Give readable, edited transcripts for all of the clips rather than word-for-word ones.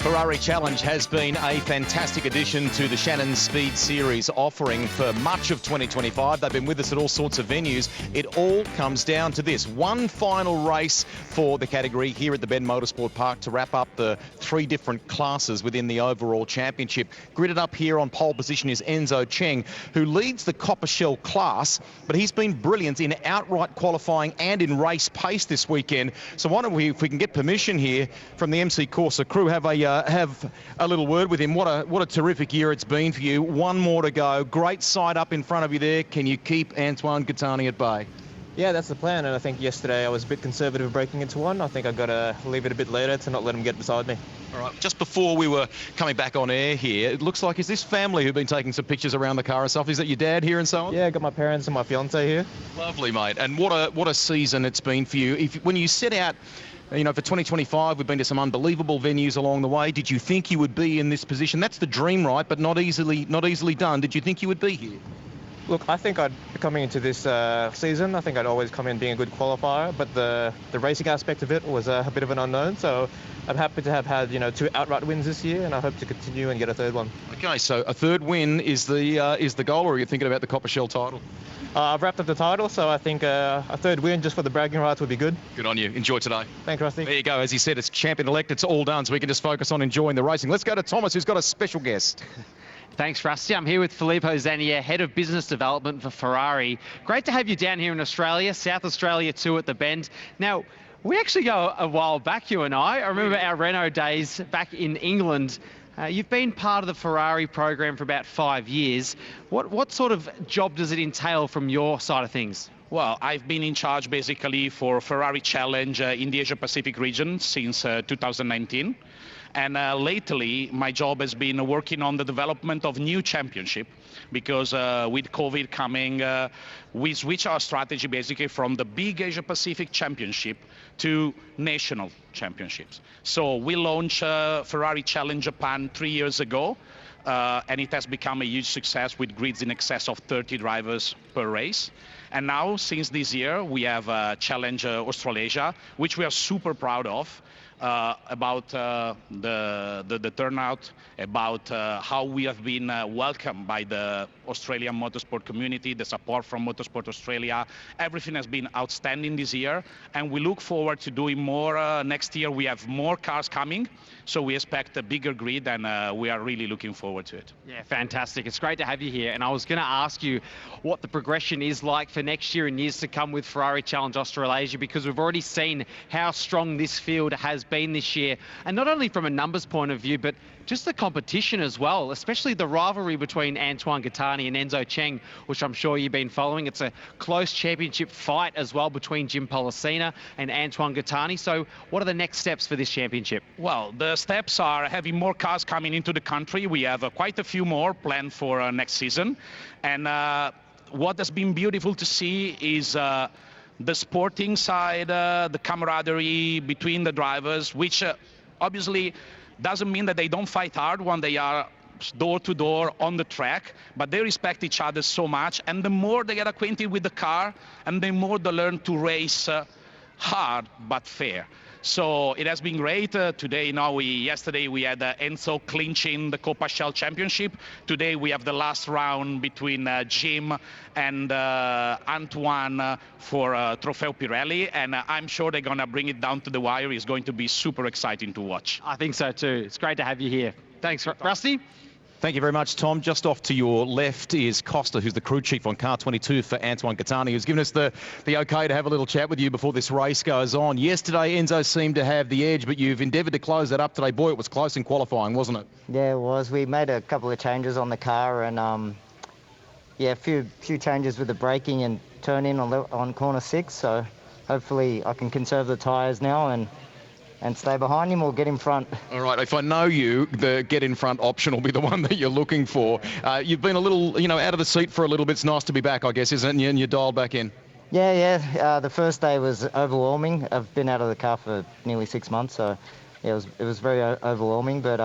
Ferrari Challenge has been a fantastic addition to the Shannon Speed Series offering for much of 2025. They've been with us at all sorts of venues. It all comes down to this one final race for the category here at the Bend Motorsport Park to wrap up the three different classes within the overall championship. Gridded up here on pole position is Enzo Chang, who leads the Copper Shell class, but he's been brilliant in outright qualifying and in race pace this weekend. So why don't we, if we can get permission here from the MC Corsa crew, have a little word with him. What a terrific year it's been for you. One more to go. Great side up in front of you there. Can you keep Antoine Gatani at bay? Yeah, that's the plan, and I think yesterday I was a bit conservative breaking into one. I think I've got to leave it a bit later to not let him get beside me. All right, just before we were coming back on air here, it looks like, is this family who've been taking some pictures around the car and stuff? Is that your dad here and so on? Yeah, I got my parents and my fiance here. Lovely, mate. And what a season it's been for you. When you set out, you know, for 2025, we've been to some unbelievable venues along the way. Did you think you would be in this position? That's the dream, right? But not easily done. Did you think you would be here? Look, I think coming into this season, I think I'd always come in being a good qualifier, but the racing aspect of it was a bit of an unknown. So I'm happy to have had, 2 outright wins this year, and I hope to continue and get a third one. Okay, so a third win is the goal, or are you thinking about the Copper Shell title? I've wrapped up the title, so I think a third win just for the bragging rights would be good. Good on you. Enjoy today. Thanks, Rusty. There you go. As he said, it's champion-elect. It's all done, so we can just focus on enjoying the racing. Let's go to Thomas, who's got a special guest. Thanks, Rusty. I'm here with Filippo Zanier, Head of Business Development for Ferrari. Great to have you down here in Australia, South Australia too at the Bend. Now, we actually go a while back, you and I. I remember our Renault days back in England. You've been part of the Ferrari program for about 5 years. What sort of job does it entail from your side of things? Well, I've been in charge basically for Ferrari Challenge in the Asia-Pacific region since 2019. And lately, my job has been working on the development of new championship because with COVID coming, we switched our strategy basically from the big Asia-Pacific championship to national championships. So we launched Ferrari Challenge Japan 3 years ago, and it has become a huge success with grids in excess of 30 drivers per race. And now, since this year, we have Challenge Australasia, which we are super proud of. About the turnout, about how we have been welcomed by the Australian motorsport community, the support from Motorsport Australia. Everything has been outstanding this year, and we look forward to doing more next year. We have more cars coming, so we expect a bigger grid, and we are really looking forward to it. Yeah, fantastic. It's great to have you here, and I was going to ask you what the progression is like for next year and years to come with Ferrari Challenge Australasia, because we've already seen how strong this field has been this year, and not only from a numbers point of view, but just the competition as well, especially the rivalry between Antoine Gatani and Enzo Chang, which I'm sure you've been following. It's a close championship fight as well between Jim Polycina and Antoine Gatani. So what are the next steps for this championship? Well, the steps are having more cars coming into the country. We have quite a few more planned for next season, and what has been beautiful to see is the sporting side, the camaraderie between the drivers, which obviously doesn't mean that they don't fight hard when they are door to door on the track, but they respect each other so much, and the more they get acquainted with the car, and the more they learn to race hard but fair. So it has been great. Yesterday we had Enzo clinching the Coppa Shell Championship. Today we have the last round between Jim and Antoine for Trofeo Pirelli, and I'm sure they're going to bring it down to the wire. It's going to be super exciting to watch. I think so too. It's great to have you here. Thanks, Rusty. Thank you very much, Tom. Just off to your left is Costa, who's the crew chief on car 22 for Antoine Gatani, who's given us the okay to have a little chat with you before this race goes on. Yesterday, Enzo seemed to have the edge, but you've endeavoured to close that up today. Boy, it was close in qualifying, wasn't it? Yeah, it was. We made a couple of changes on the car, and a few changes with the braking and turn in on corner 6. So hopefully I can conserve the tyres now and stay behind him or get in front. All right, if I know you, the get in front option will be the one that you're looking for. You've been a little, out of the seat for a little bit. It's nice to be back, I guess, isn't it? And you're dialed back in. Yeah. The first day was overwhelming. I've been out of the car for nearly 6 months, so yeah, it was very overwhelming, but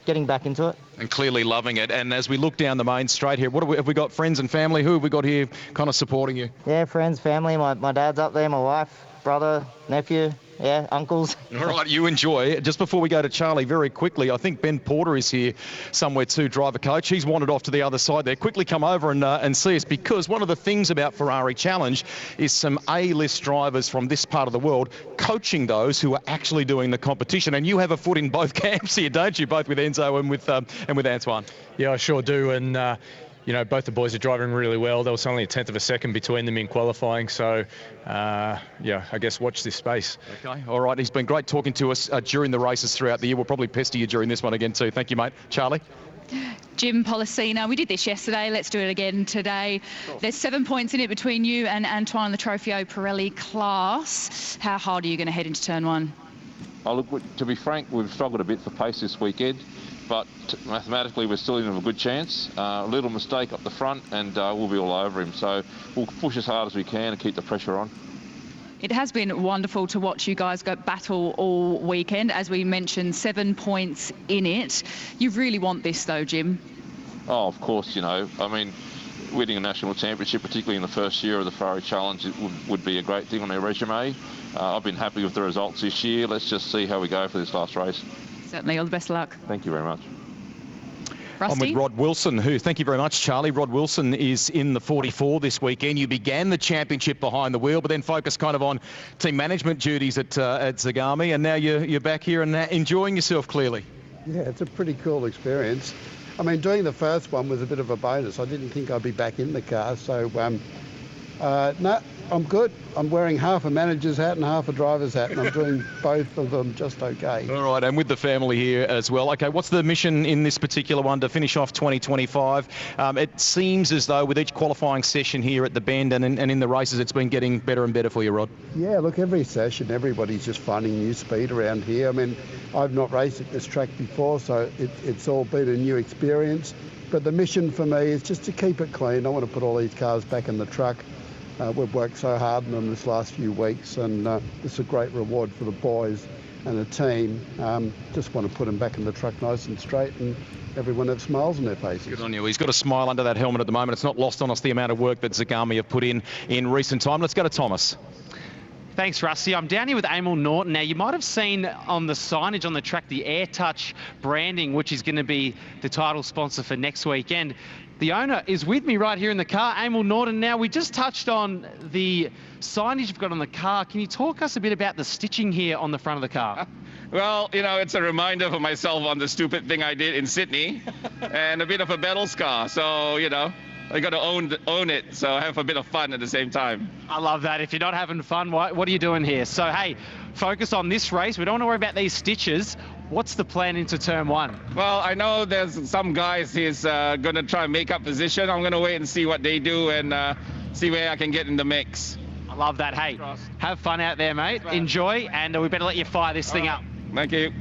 getting back into it. And clearly loving it. And as we look down the main straight here, have we got friends and family? Who have we got here kind of supporting you? Yeah, friends, family. My dad's up there, my wife, brother, nephew. yeah, uncles. All right, you enjoy. Just before we go to Charlie, very quickly, I think Ben Porter is here somewhere too, driver coach. He's wandered off to the other side there. Quickly come over and see us, because one of the things about Ferrari Challenge is some A-list drivers from this part of the world coaching those who are actually doing the competition. And you have a foot in both camps here, don't you? Both with Enzo and with Antoine. Yeah, I sure do. And you know, both the boys are driving really well. There was only a tenth of a second between them in qualifying. So, yeah, I guess watch this space. Okay, all right. He's been great talking to us during the races throughout the year. We'll probably pester you during this one again too. Thank you, mate. Charlie? Jim, Polycina, we did this yesterday. Let's do it again today. There's 7 points in it between you and Antoine, the Trofeo Pirelli class. How hard are you going to head into turn one? Oh, look, to be frank, we've struggled a bit for pace this weekend, but mathematically we're still in a good chance. A little mistake up the front and we'll be all over him. So we'll push as hard as we can and keep the pressure on. It has been wonderful to watch you guys go battle all weekend. As we mentioned, 7 points in it. You really want this though, Jim? Oh, of course, you know. I mean, winning a national championship, particularly in the first year of the Ferrari Challenge, it would be a great thing on their resume. I've been happy with the results this year. Let's just see how we go for this last race. Certainly, all the best of luck. Thank you very much. I'm with Rod Wilson, who, thank you very much, Charlie. Rod Wilson is in the 44 this weekend. You began the championship behind the wheel, but then focused kind of on team management duties at Zagami, and now you're back here and enjoying yourself clearly. Yeah, it's a pretty cool experience. I mean, doing the first one was a bit of a bonus. I didn't think I'd be back in the car, so no, I'm good. I'm wearing half a manager's hat and half a driver's hat, and I'm doing both of them just okay. All right, and with the family here as well. Okay, what's the mission in this particular one to finish off 2025? It seems as though with each qualifying session here at the Bend and in the races, it's been getting better and better for you, Rod. Yeah, look, every session, everybody's just finding new speed around here. I mean, I've not raced at this track before, so it's all been a new experience. But the mission for me is just to keep it clean. I want to put all these cars back in the truck. We've worked so hard on them this last few weeks, and it's a great reward for the boys and the team. Just want to put them back in the truck nice and straight, and everyone have smiles on their faces. Good on you. He's got a smile under that helmet at the moment. It's not lost on us the amount of work that Zagami have put in recent time. Let's go to Thomas. Thanks, Rusty. I'm down here with Amal Norton. Now, you might have seen on the signage on the track the Air Touch branding, which is going to be the title sponsor for next weekend. The owner is with me right here in the car, Amal Norton. Now, we just touched on the signage you've got on the car. Can you talk us a bit about the stitching here on the front of the car? Well, you know, it's a reminder for myself on the stupid thing I did in Sydney and a bit of a battle scar. So, you know, I got to own it, so have a bit of fun at the same time. I love that. If you're not having fun, what are you doing here? So, hey, focus on this race. We don't want to worry about these stitches. What's the plan into turn one? Well, I know there's some guys he's going to try and make up position. I'm going to wait and see what they do and see where I can get in the mix. I love that. Hey, have fun out there, mate. Enjoy, and we better let you fire this thing up. Thank you.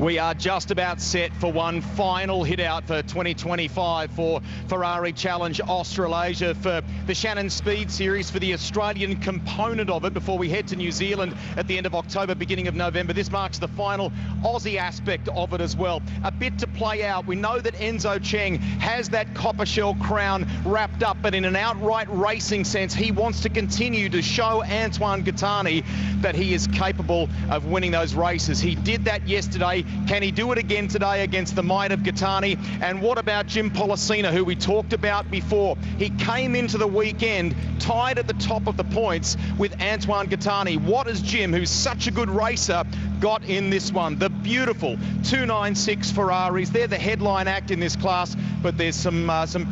We are just about set for one final hit out for 2025 for Ferrari Challenge Australasia for the Shannon Speed Series, for the Australian component of it before we head to New Zealand at the end of October, beginning of November. This marks the final Aussie aspect of it as well. A bit to play out. We know that Enzo Chang has that copper shell crown wrapped up, but in an outright racing sense, he wants to continue to show Antoine Gatani that he is capable of winning those races. He did that yesterday. Can he do it again today against the might of Gatani? And what about Jim Polycina, who we talked about before? He came into the weekend tied at the top of the points with Antoine Gatani. What has Jim, who's such a good racer, got in this one? The beautiful 296 Ferraris. They're the headline act in this class, but there's some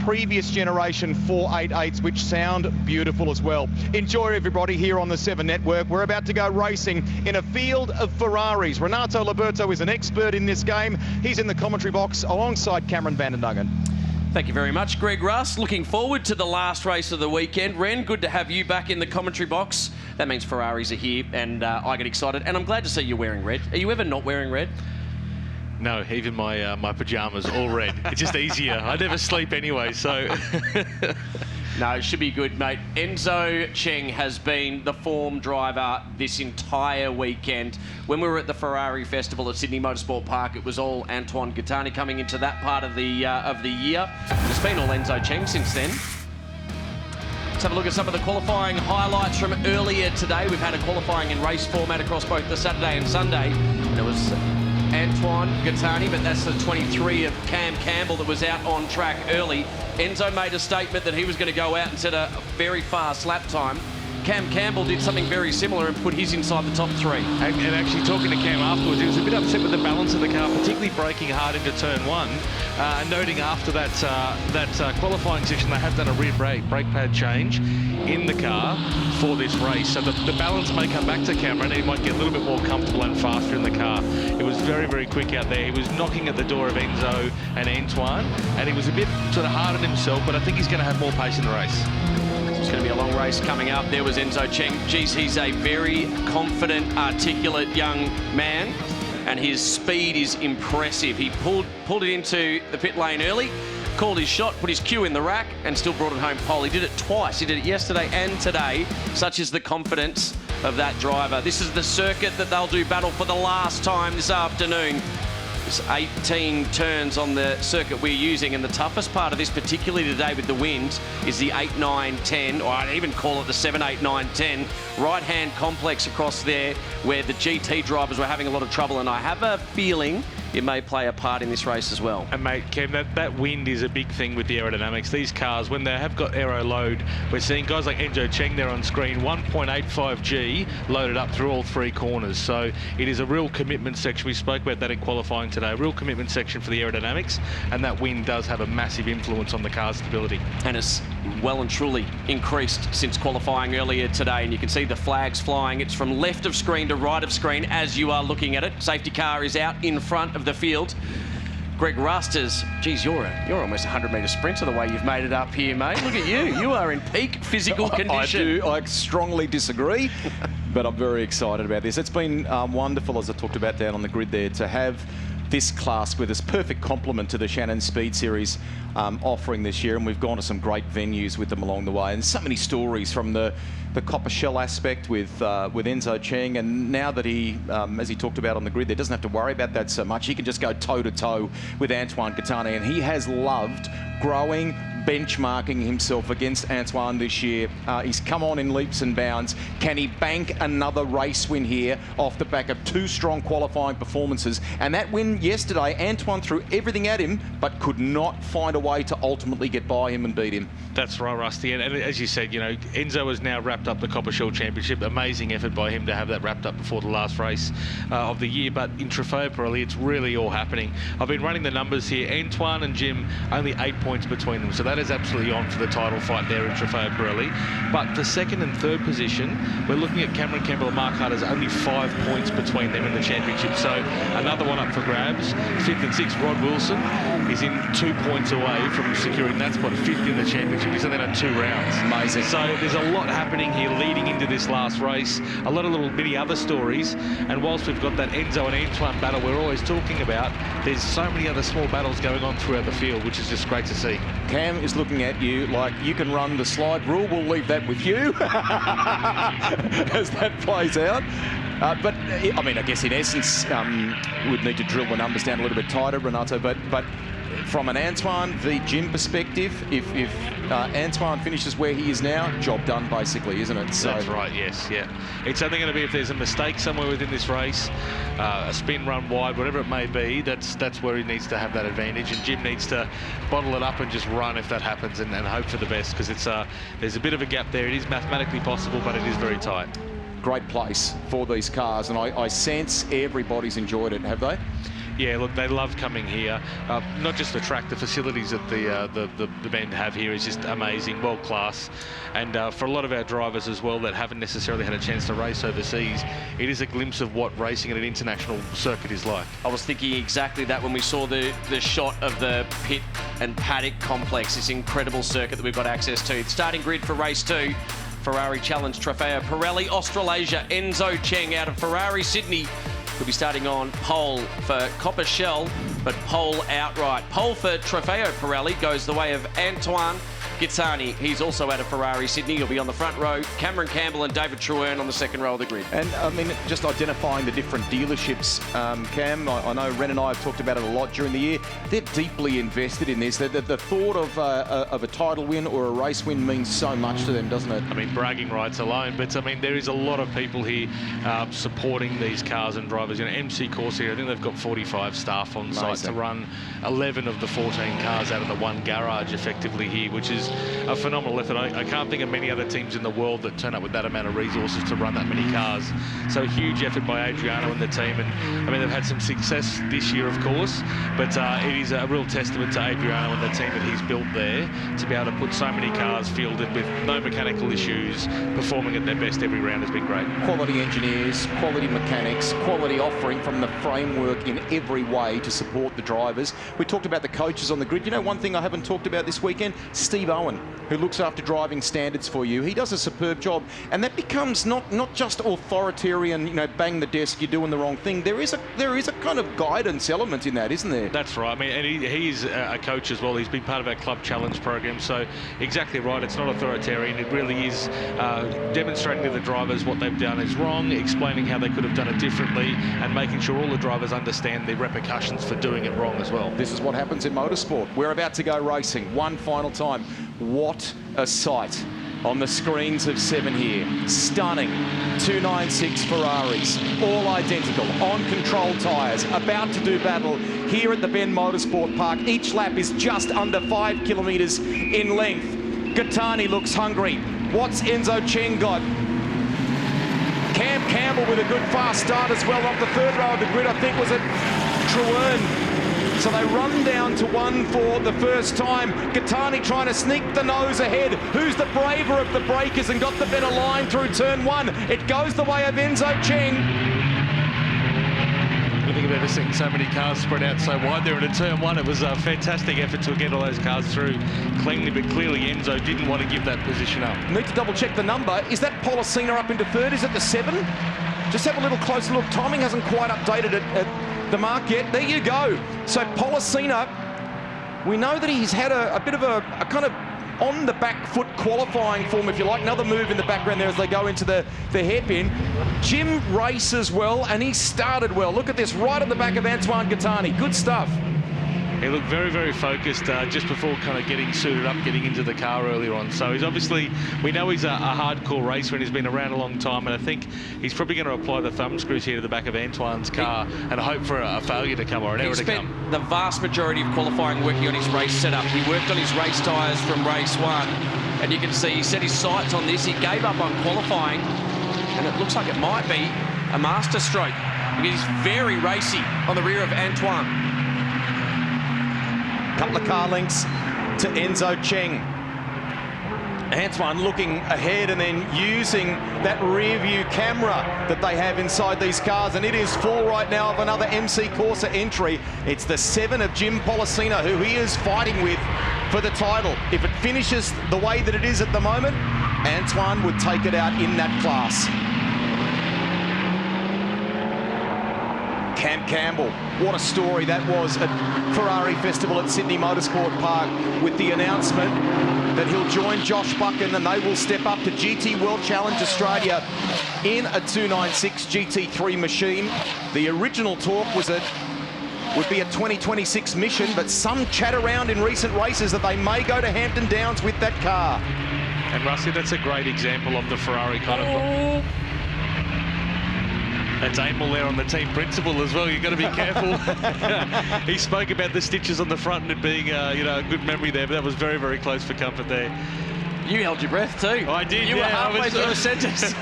previous generation 488s which sound beautiful as well. Enjoy, everybody, here on the 7 Network. We're about to go racing in a field of Ferraris. Renato Liberto is an expert in this game. He's in the commentary box alongside Cameron Vandendagen. Thank you very much, Greg Russ. Looking forward to the last race of the weekend. Ren, good to have you back in the commentary box. That means Ferraris are here, and I get excited. And I'm glad to see you wearing red. Are you ever not wearing red? No, even my my pajamas all red. It's just easier. I never sleep anyway, so. No, it should be good, mate. Enzo Chang has been the form driver this entire weekend. When we were at the Ferrari Festival at Sydney Motorsport Park, it was all Antoine Gatani coming into that part of the year. It's been all Enzo Chang since then. Let's have a look at some of the qualifying highlights from earlier today. We've had a qualifying in race format across both the Saturday and Sunday. And it was Antoine Gatani, but that's the 23 of Cam Campbell that was out on track early. Enzo made a statement that he was going to go out and set a very fast lap time. Cam Campbell did something very similar and put his inside the top 3. And actually talking to Cam afterwards, he was a bit upset with the balance of the car, particularly braking hard into turn 1. Noting after that qualifying session, they have done a rear brake pad change in the car for this race. So the balance may come back to Cameron, and he might get a little bit more comfortable and faster in the car. It was very, very quick out there. He was knocking at the door of Enzo and Antoine, and he was a bit sort of hard on himself, but I think he's going to have more pace in the race. It's going to be a long race coming up. There was Enzo Chang. Geez, he's a very confident, articulate young man, and his speed is impressive. He pulled it into the pit lane early, called his shot, put his cue in the rack, and still brought it home pole. He did it twice. He did it yesterday and today. Such is the confidence of that driver. This is the circuit that they'll do battle for the last time this afternoon. There's 18 turns on the circuit we're using, and the toughest part of this, particularly today with the wind, is the 8, 9, 10, or I'd even call it the 7, 8, 9, 10 right-hand complex across there where the GT drivers were having a lot of trouble, and I have a feeling it may play a part in this race as well. And mate, Kev, that wind is a big thing with the aerodynamics. These cars, when they have got aero load, we're seeing guys like Enzo Chang there on screen, 1.85 G loaded up through all 3 corners. So it is a real commitment section. We spoke about that in qualifying today. A real commitment section for the aerodynamics, and that wind does have a massive influence on the car's stability. And it's well and truly increased since qualifying earlier today, and you can see the flags flying. It's from left of screen to right of screen as you are looking at it. Safety car is out in front of the field. Greg Rusters, geez, you're almost a 100-metre sprinter the way you've made it up here, mate. Look at you. You are in peak physical condition. I strongly disagree, but I'm very excited about this. It's been wonderful, as I talked about down on the grid there, to have this class with this perfect complement to the Shannon Speed Series offering this year, and we've gone to some great venues with them along the way, and so many stories from the copper shell aspect with Enzo Chang, and now that he, as he talked about on the grid there, doesn't have to worry about that so much. He can just go toe-to-toe with Antoine Gatani, and he has loved growing, benchmarking himself against Antoine this year. He's come on in leaps and bounds. Can he bank another race win here off the back of 2 strong qualifying performances? And that win yesterday, Antoine threw everything at him, but could not find a way to ultimately get by him and beat him. That's right, Rusty. And as you said, you know, Enzo has now wrapped up the Copper Shell Championship. Amazing effort by him to have that wrapped up before the last race of the year. But in Trofeo Pirelli, it's really all happening. I've been running the numbers here. Antoine and Jim, only 8 points between them. So that is absolutely on for the title fight there in Trofeo Pirelli. But for 2nd and 3rd position, we're looking at Cameron Campbell and Mark Harder's only 5 points between them in the championship. So another one up for grabs. 5th and 6th, Rod Wilson is in 2 points away from securing that spot, 5th in the championship. He's only done 2 rounds. Amazing. So there's a lot happening here leading into this last race. A lot of little bitty other stories. And whilst we've got that Enzo and Antoine battle we're always talking about, there's so many other small battles going on throughout the field, which is just great to see. Cam is looking at you like you can run the slide rule. We'll leave that with you as that plays out. But, I mean, I guess in essence, we'd need to drill the numbers down a little bit tighter, Renato, but from an Antoine v Jim perspective, if Antoine finishes where he is now, job done basically, isn't it? So, that's right, yes, yeah. It's only going to be if there's a mistake somewhere within this race, a spin run wide, whatever it may be, that's where he needs to have that advantage, and Jim needs to bottle it up and just run if that happens and hope for the best, because there's a bit of a gap there. It is mathematically possible, but it is very tight. Great place for these cars, and I sense everybody's enjoyed it, have they? Yeah, look, they love coming here. Not just the track, the facilities that the band have here is just amazing, world class. And for a lot of our drivers as well that haven't necessarily had a chance to race overseas, it is a glimpse of what racing at an international circuit is like. I was thinking exactly that when we saw the shot of the pit and paddock complex, this incredible circuit that we've got access to. Starting grid for race 2. Ferrari Challenge Trofeo Pirelli Australasia. Enzo Chang out of Ferrari Sydney will be starting on pole for Copper Shell, but pole outright. Pole for Trofeo Pirelli goes the way of Antoine Gatani, he's also out of Ferrari Sydney. He'll be on the front row. Cameron Campbell and David Truern on the second row of the grid. And, I mean, just identifying the different dealerships, Cam, I know Ren and I have talked about it a lot during the year. They're deeply invested in this. The thought of a title win or a race win means so much to them, doesn't it? I mean, bragging rights alone, but, I mean, there is a lot of people here supporting these cars and drivers. You know, MC Corsair, I think they've got 45 staff on site to run 11 of the 14 cars out of the one garage effectively here, which is a phenomenal effort. I can't think of many other teams in the world that turn up with that amount of resources to run that many cars. So huge effort by Adriano and the team. And I mean, they've had some success this year, of course, but it is a real testament to Adriano and the team that he's built there to be able to put so many cars fielded with no mechanical issues, performing at their best every round has been great. Quality engineers, quality mechanics, quality offering from the framework in every way to support the drivers. We talked about the coaches on the grid. You know, one thing I haven't talked about this weekend, Steve Owen, who looks after driving standards for you. He does a superb job, and that becomes not just authoritarian, you know, bang the desk, you're doing the wrong thing. There is a kind of guidance element in that, isn't there? That's right. I mean, and he's a coach as well. He's been part of our Club Challenge program, so exactly right. It's not authoritarian. It really is demonstrating to the drivers what they've done is wrong, explaining how they could have done it differently, and making sure all the drivers understand the repercussions for doing it wrong as well. This is what happens in motorsport. We're about to go racing one final time. What a sight on the screens of 7 here. Stunning 296 Ferraris, all identical, on control tyres, about to do battle here at the Bend Motorsport Park. Each lap is just under 5 kilometres in length. Gatani looks hungry. What's Enzo Chang got? Cam Campbell with a good fast start as well off the third row of the grid. I think was it Truern. So they run down to 1 for the first time. Gatani trying to sneak the nose ahead. Who's the braver of the breakers and got the better line through turn 1? It goes the way of Enzo Chang. I think I've ever seen so many cars spread out so wide there in turn 1. It was a fantastic effort to get all those cars through cleanly, but clearly Enzo didn't want to give that position up. Need to double check the number. Is that Polycina up into third? Is it the 7? Just have a little closer look. Timing hasn't quite updated it at the mark yet. There you go. So Polycina, we know that he's had a bit of a kind of on the back foot qualifying form, if you like. Another move in the background there as they go into the hairpin. Jim races well, and he started well. Look at this, right on the back of Antoine Gatani. Good stuff. He looked very, very focused just before kind of getting suited up, getting into the car earlier on. So he's obviously, we know he's a hardcore racer and he's been around a long time, and I think he's probably going to apply the thumb screws here to the back of Antoine's car and hope for a failure to come or an error to come. He spent the vast majority of qualifying working on his race setup. He worked on his race tyres from race 1, and you can see he set his sights on this. He gave up on qualifying, and it looks like it might be a master stroke. He's very racy on the rear of Antoine. Couple of car lengths to Enzo Chang. Antoine looking ahead and then using that rear view camera that they have inside these cars, and it is full right now of another MC Corsa entry. It's the 7 of Jim Polycina, who he is fighting with for the title. If it finishes the way that it is at the moment, Antoine would take it out in that class. Cam Campbell, what a story that was at Ferrari Festival at Sydney Motorsport Park with the announcement that he'll join Josh Buchan and they will step up to GT World Challenge Australia in a 296 GT3 machine. The original talk was would be a 2026 mission, but some chat around in recent races that they may go to Hampton Downs with that car. And Rusty, that's a great example of the Ferrari kind of... That's Amal there on the team principal as well. You've got to be careful. He spoke about the stitches on the front and it being, you know, a good memory there, but that was very, very close for comfort there. You held your breath too. I did. You were halfway through the sentence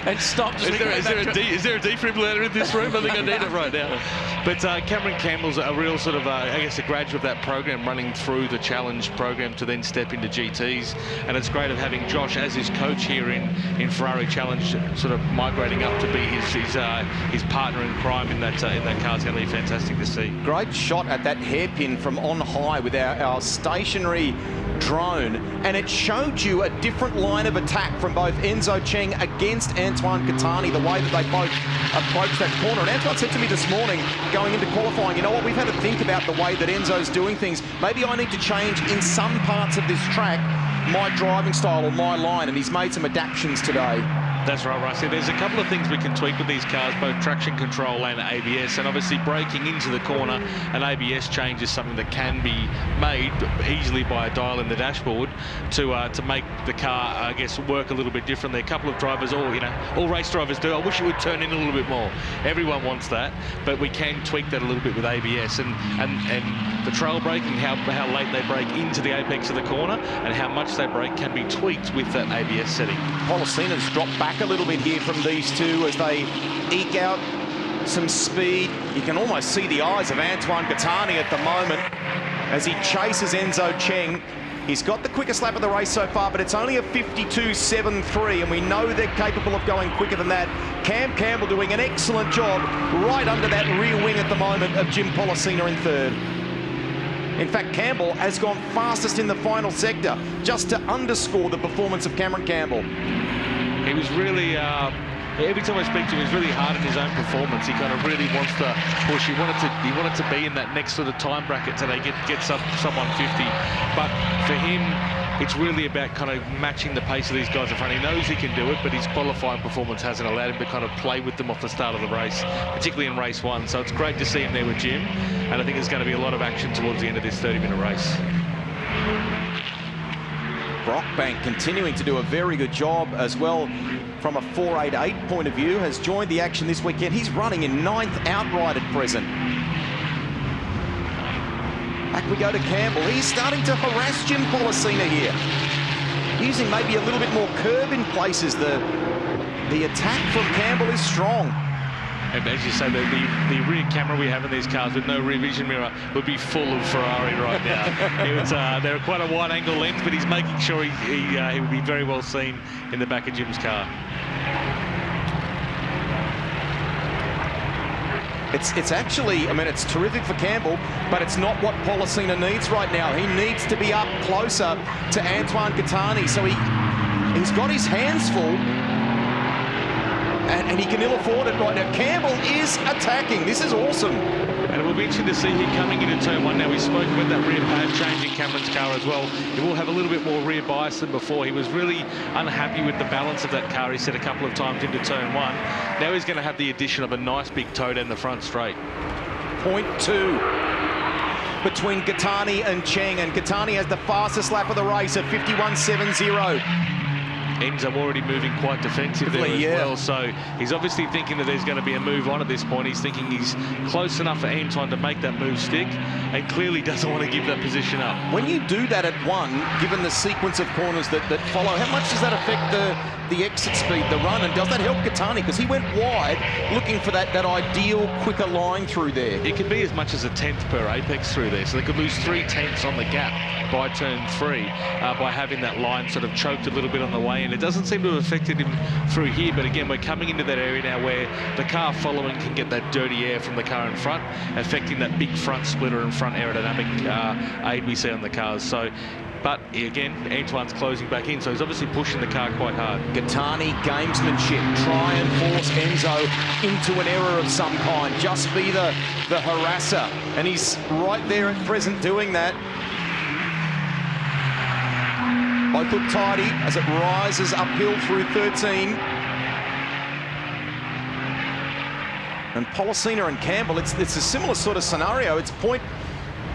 and stopped. Is there a defibrillator in this room? I think I need it right now. But Cameron Campbell's a real sort of, I guess, a graduate of that program, running through the challenge program to then step into GTs. And it's great of having Josh as his coach here in Ferrari Challenge, sort of migrating up to be his partner in crime in that car. It's going to be fantastic to see. Great shot at that hairpin from on high with our stationary drone, and it showed you a different line of attack from both Enzo Chang against Antoine Gatani, the way that they both approach that corner. And Antoine said to me this morning, going into qualifying, you know what, we've had to think about the way that Enzo's doing things. Maybe I need to change in some parts of this track my driving style or my line, and he's made some adaptations today. That's right, Rusty. There's a couple of things we can tweak with these cars, both traction control and ABS, and obviously braking into the corner, an ABS change is something that can be made easily by a dial in the dashboard to make the car, I guess, work a little bit differently. A couple of drivers, all race drivers do. I wish it would turn in a little bit more. Everyone wants that, but we can tweak that a little bit with ABS and the trail braking, how late they brake into the apex of the corner and how much they brake can be tweaked with that ABS setting. Polycina's dropped back a little bit here from these two as they eke out some speed. You can almost see the eyes of Antoine Gatani at the moment as he chases Enzo Chang. He's got the quickest lap of the race so far, but it's only a 52.73, and we know they're capable of going quicker than that. Cam Campbell doing an excellent job right under that rear wing at the moment of Jim Polycina in third. In fact, Campbell has gone fastest in the final sector, just to underscore the performance of Cameron Campbell. He was really, every time I speak to him, he's really hard in his own performance. He kind of really wants to push. He wanted to be in that next sort of time bracket so they get sub 150. But for him, it's really about kind of matching the pace of these guys in front. He knows he can do it, but his qualifying performance hasn't allowed him to kind of play with them off the start of the race, particularly in race one. So it's great to see him there with Jim, and I think there's going to be a lot of action towards the end of this 30-minute race. Brockbank continuing to do a very good job as well from a 488 point of view, has joined the action this weekend. He's running in 9th outright at present. Back we go to Campbell. He's starting to harass Jim Polycina here, using maybe a little bit more curb in places. The attack from Campbell is strong. And as you say, the rear camera we have in these cars with no rear vision mirror would be full of Ferrari right now. They're quite a wide angle lens, but he's making sure he would be very well seen in the back of Jim's car. It's actually, I mean, it's terrific for Campbell, but it's not what Polycina needs right now. He needs to be up closer to Antoine Gatani, so he's got his hands full. And he can ill afford it right now. Campbell is attacking. This is awesome. And it will be interesting to see him coming into turn one. Now, we spoke about that rear pad change in Cameron's car as well. He will have a little bit more rear bias than before. He was really unhappy with the balance of that car, he said a couple of times into turn one. Now he's going to have the addition of a nice big toe down the front straight. 0.2 between Gatani and Chang, and Gatani has the fastest lap of the race at 51.70. Enzo already moving quite defensive there as well, so he's obviously thinking that there's going to be a move on at this point. He's thinking he's close enough for Antoine to make that move stick, and clearly doesn't want to give that position up. When you do that at one, given the sequence of corners that follow, how much does that affect the exit speed, the run, and does that help Gatani? Because he went wide looking for that ideal quicker line through there. It could be as much as a tenth per apex through there, so they could lose 3 tenths on the gap by turn 3 by having that line sort of choked a little bit on the way, and it doesn't seem to have affected him through here. But again, we're coming into that area now where the car following can get that dirty air from the car in front, affecting that big front splitter and front aerodynamic aid we see on the cars. So, but again, Antoine's closing back in, so he's obviously pushing the car quite hard. Gatani gamesmanship, try and force Enzo into an error of some kind, just be the harasser, and he's right there at present doing that. Both look tidy as it rises uphill through 13. And Polycina and Campbell, it's a similar sort of scenario. It's point,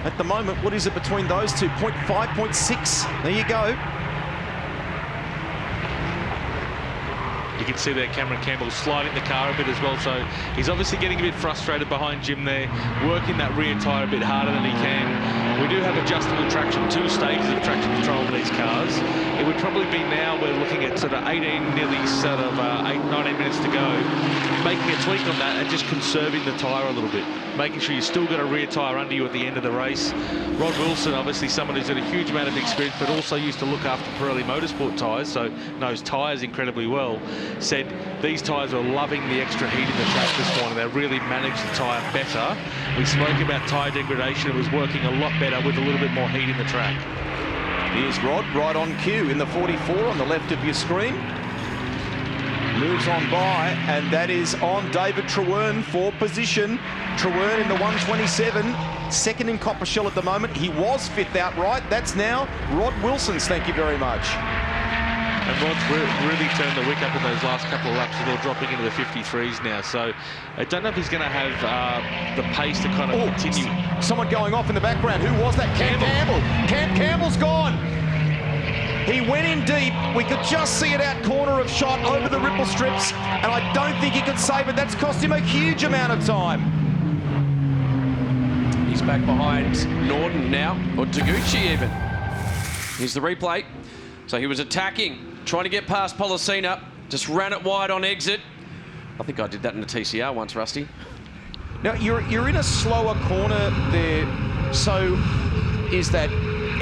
at the moment, what is it between those two? 0.5, 0.6. There you go. You can see there Cameron Campbell sliding the car a bit as well, so he's obviously getting a bit frustrated behind Jim there, working that rear tyre a bit harder than he can. We do have adjustable traction, 2 stages of traction control for these cars. It would probably be now, we're looking at sort of 18, nearly sort of 19 minutes to go, making a tweak on that and just conserving the tyre a little bit, making sure you still got a rear tyre under you at the end of the race. Rod Wilson, obviously someone who's got a huge amount of experience, but also used to look after Pirelli Motorsport tyres, so knows tyres incredibly well, said these tyres are loving the extra heat in the track this morning. They really managed the tyre better. We spoke about tyre degradation. It was working a lot better with a little bit more heat in the track. Here's Rod right on cue in the 44 on the left of your screen. moves on by, and that is on David Trewern for position. Trewern in the 127, second in Coppershell at the moment. He was fifth outright. That's now Rod Wilson's, thank you very much. And Rod's really turned the wick up in those last couple of laps. They're all dropping into the 53s now. So I don't know if he's going to have the pace to kind of continue. Someone going off in the background. Who was that? Cam Campbell. Cam Campbell's gone. He went in deep. We could just see it out corner of shot over the ripple strips, and I don't think he could save it. That's cost him a huge amount of time. He's back behind Norton now, or Taguchi even. Here's the replay. So he was attacking, trying to get past Polycina, just ran it wide on exit. I think I did that in the TCR once, Rusty. Now, you're in a slower corner there, so is that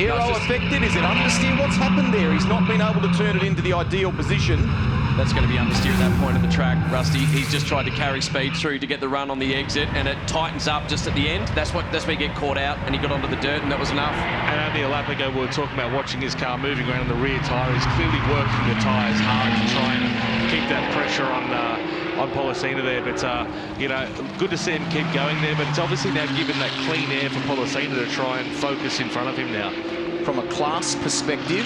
aero affected? Is it understeer? What's happened there? He's not been able to turn it into the ideal position. That's going to be understeer at that point of the track, Rusty. He's just tried to carry speed through to get the run on the exit, and it tightens up just at the end. That's where you get caught out, and he got onto the dirt, and that was enough. And only a lap ago, we were talking about watching his car moving around in the rear tyre. He's clearly working the tyres hard to try and keep that pressure on Polycina there. But, you know, good to see him keep going there, but it's obviously now given that clean air for Polycina to try and focus in front of him now. From a class perspective,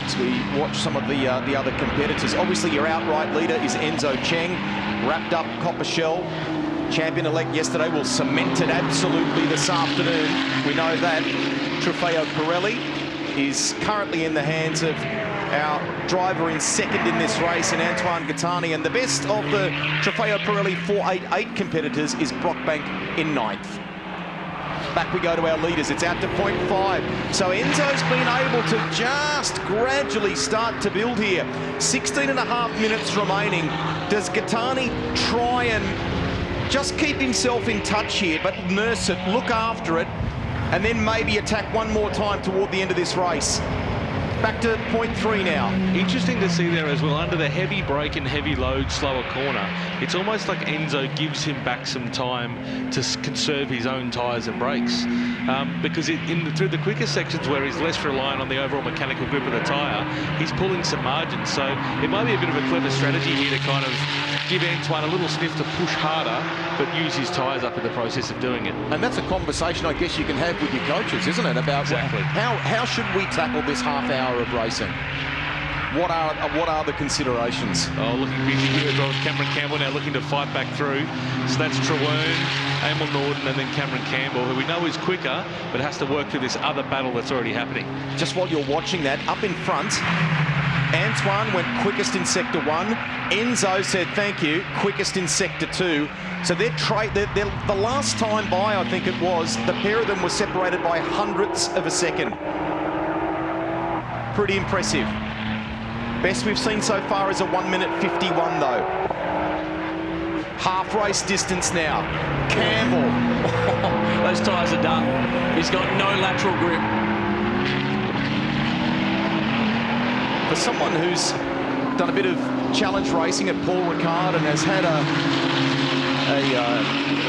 as we watch some of the other competitors, obviously your outright leader is Enzo Chang, wrapped up Coppershell. Champion-elect yesterday, will cement it absolutely this afternoon. We know that. Trofeo Pirelli is currently in the hands of our driver in second in this race, in Antoine Gatani, and the best of the Trofeo Pirelli 488 competitors is Brockbank in ninth. Back we go to our leaders. It's out to 0.5. So Enzo's been able to just gradually start to build here. 16.5 minutes remaining. Does Gatani try and just keep himself in touch here, but nurse it, look after it, and then maybe attack one more time toward the end of this race? Back to 0.3 now. Interesting to see there as well, under the heavy brake and heavy load, slower corner. It's almost like Enzo gives him back some time to conserve his own tyres and brakes. Because through the quicker sections where he's less reliant on the overall mechanical grip of the tyre, he's pulling some margins. So it might be a bit of a clever strategy here to kind of give Antoine a little sniff to push harder, but use his tyres up in the process of doing it. And that's a conversation I guess you can have with your coaches, isn't it? About how should we tackle this half hour of racing? What are the considerations? Oh, looking busy here as well with Cameron Campbell now looking to fight back through. So that's Trewern, Amal Norton, and then Cameron Campbell, who we know is quicker, but has to work through this other battle that's already happening. Just while you're watching that, up in front, Antoine went quickest in Sector 1. Enzo said thank you, quickest in Sector 2. So they're the last time by, I think it was, the pair of them were separated by hundredths of a second. Pretty impressive. Best we've seen so far is a 1:51 though. Half race distance now. Campbell. Those tyres are done. He's got no lateral grip. For someone who's done a bit of challenge racing at Paul Ricard and has had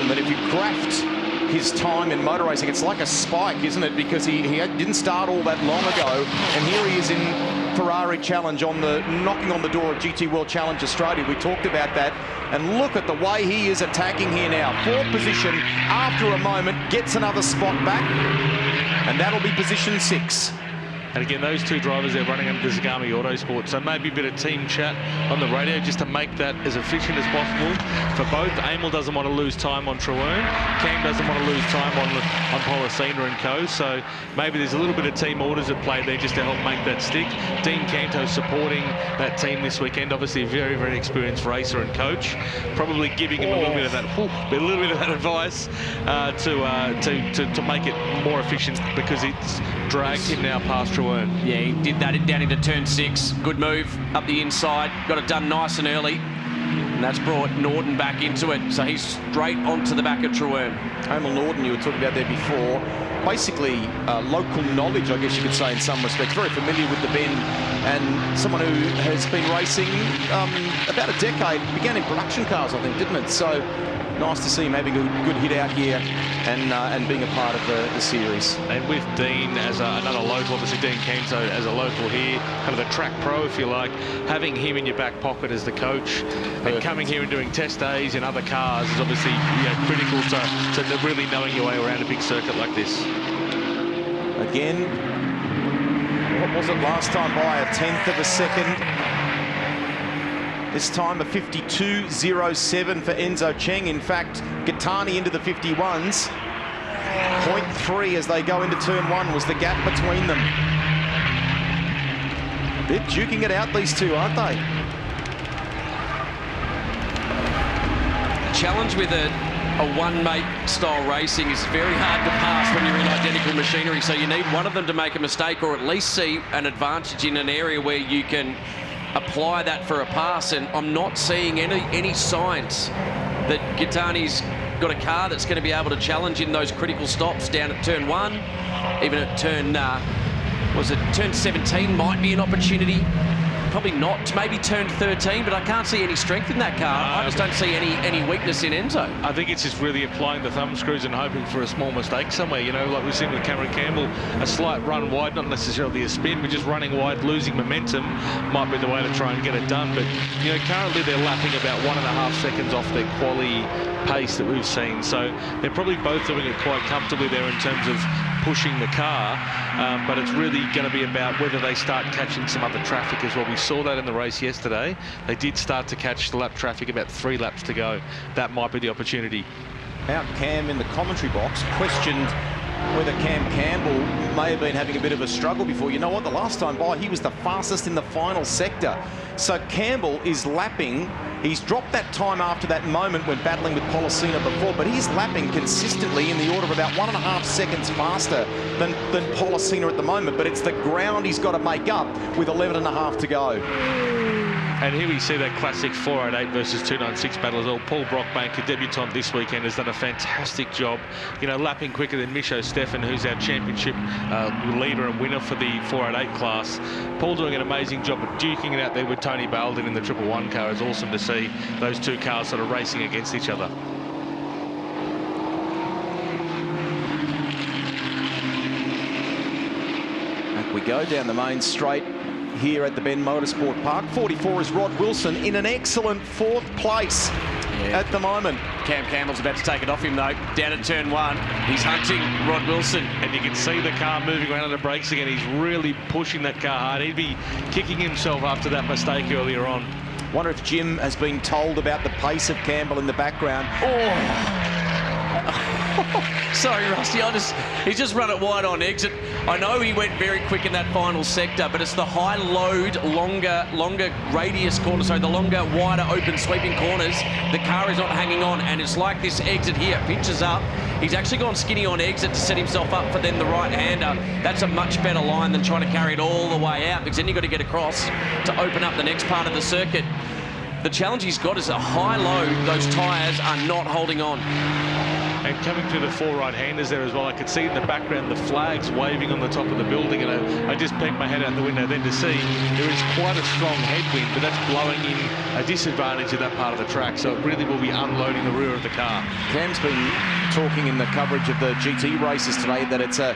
but if you graft his time in motor racing, it's like a spike, isn't it? Because he didn't start all that long ago, and here he is in Ferrari Challenge knocking on the door of GT World Challenge Australia. We talked about that, and look at the way he is attacking here now. Fourth position, after a moment, gets another spot back, and that'll be position 6. And again, those two drivers, they're running under the Zagami Autosport, so maybe a bit of team chat on the radio just to make that as efficient as possible for both. Amal doesn't want to lose time on Trewern. Cam doesn't want to lose time on Polycina and co. So maybe there's a little bit of team orders at play there just to help make that stick. Dean Canto supporting that team this weekend. Obviously a very, very experienced racer and coach. Probably giving him a little bit of that, advice to make it more efficient, because it's dragged him now past Trewern. Yeah, he did that down into turn 6. Good move up the inside. Got it done nice and early. And that's brought Norton back into it. So he's straight onto the back of Truern. Amal Norton, you were talking about there before. Basically, local knowledge, I guess you could say, in some respects. Very familiar with the bend, and someone who has been racing about a decade. Began in production cars, I think, didn't it? So nice to see him having a good hit out here and being a part of the series. And with Dean as another local, obviously Dean Kenzo as a local here, kind of the track pro, if you like, having him in your back pocket as the coach, and coming here and doing test days in other cars is obviously critical to really knowing your way around a big circuit like this. Again, what was it last time by? A 1/10 of a second. This time a 52.07 for Enzo Chang. In fact, Gatani into the 51s. 0.3 as they go into turn 1 was the gap between them. They're duking it out, these two, aren't they? The challenge with a one-mate style racing is very hard to pass when you're in identical machinery. So you need one of them to make a mistake, or at least see an advantage in an area where you can apply that for a pass, and I'm not seeing any signs that Gatani's got a car that's going to be able to challenge in those critical stops down at turn 1, even at turn, turn 17 might be an opportunity. Probably not, maybe turn 13, but I can't see any strength in that car. I just don't see any weakness in Enzo. I think it's just really applying the thumb screws and hoping for a small mistake somewhere. You know, like we've seen with Cameron Campbell, a slight run wide, not necessarily a spin, but just running wide, losing momentum might be the way to try and get it done. But, you know, currently they're lapping about 1.5 seconds off their quali pace that we've seen. So they're probably both doing it quite comfortably there in terms of pushing the car, but it's really going to be about whether they start catching some other traffic as well. We saw that in the race yesterday. They did start to catch the lap traffic, about 3 laps to go. That might be the opportunity. Out Cam in the commentary box questioned whether Cam Campbell may have been having a bit of a struggle before. You know what, the last time by he was the fastest in the final sector. So Campbell is lapping. He's dropped that time after that moment when battling with Polycina before, but he's lapping consistently in the order of about 1.5 seconds faster than Polycina at the moment. But it's the ground he's got to make up with 11.5 to go. And here we see that classic 488 versus 296 battle as well. Paul Brockbank, a debutant this weekend, has done a fantastic job, you know, lapping quicker than Micho Stefan, who's our championship leader and winner for the 488 class. Paul doing an amazing job of duking it out there with Tony Balden in the 111 car. It's awesome to see those two cars sort of racing against each other. Back we go down the main straight here at the Ben Motorsport Park. 44 is Rod Wilson in an excellent 4th place at the moment. Cam Campbell's about to take it off him though, down at turn 1. He's hunting Rod Wilson. And you can see the car moving around on the brakes again. He's really pushing that car hard. He'd be kicking himself after that mistake earlier on. Wonder if Jim has been told about the pace of Campbell in the background. Sorry, Rusty, he's just run it wide on exit. I know he went very quick in that final sector, but it's the high load, longer radius corners, so the longer, wider, open, sweeping corners. The car is not hanging on, and it's like this exit here, pinches up. He's actually gone skinny on exit to set himself up for then the right-hander. That's a much better line than trying to carry it all the way out, because then you've got to get across to open up the next part of the circuit. The challenge he's got is a high load. Those tyres are not holding on. And coming through the 4 right-handers there as well, I could see in the background the flags waving on the top of the building, and I just peeked my head out the window then to see there is quite a strong headwind, but that's blowing in a disadvantage of that part of the track, so it really will be unloading the rear of the car. Cam's been talking in the coverage of the GT races today that it's a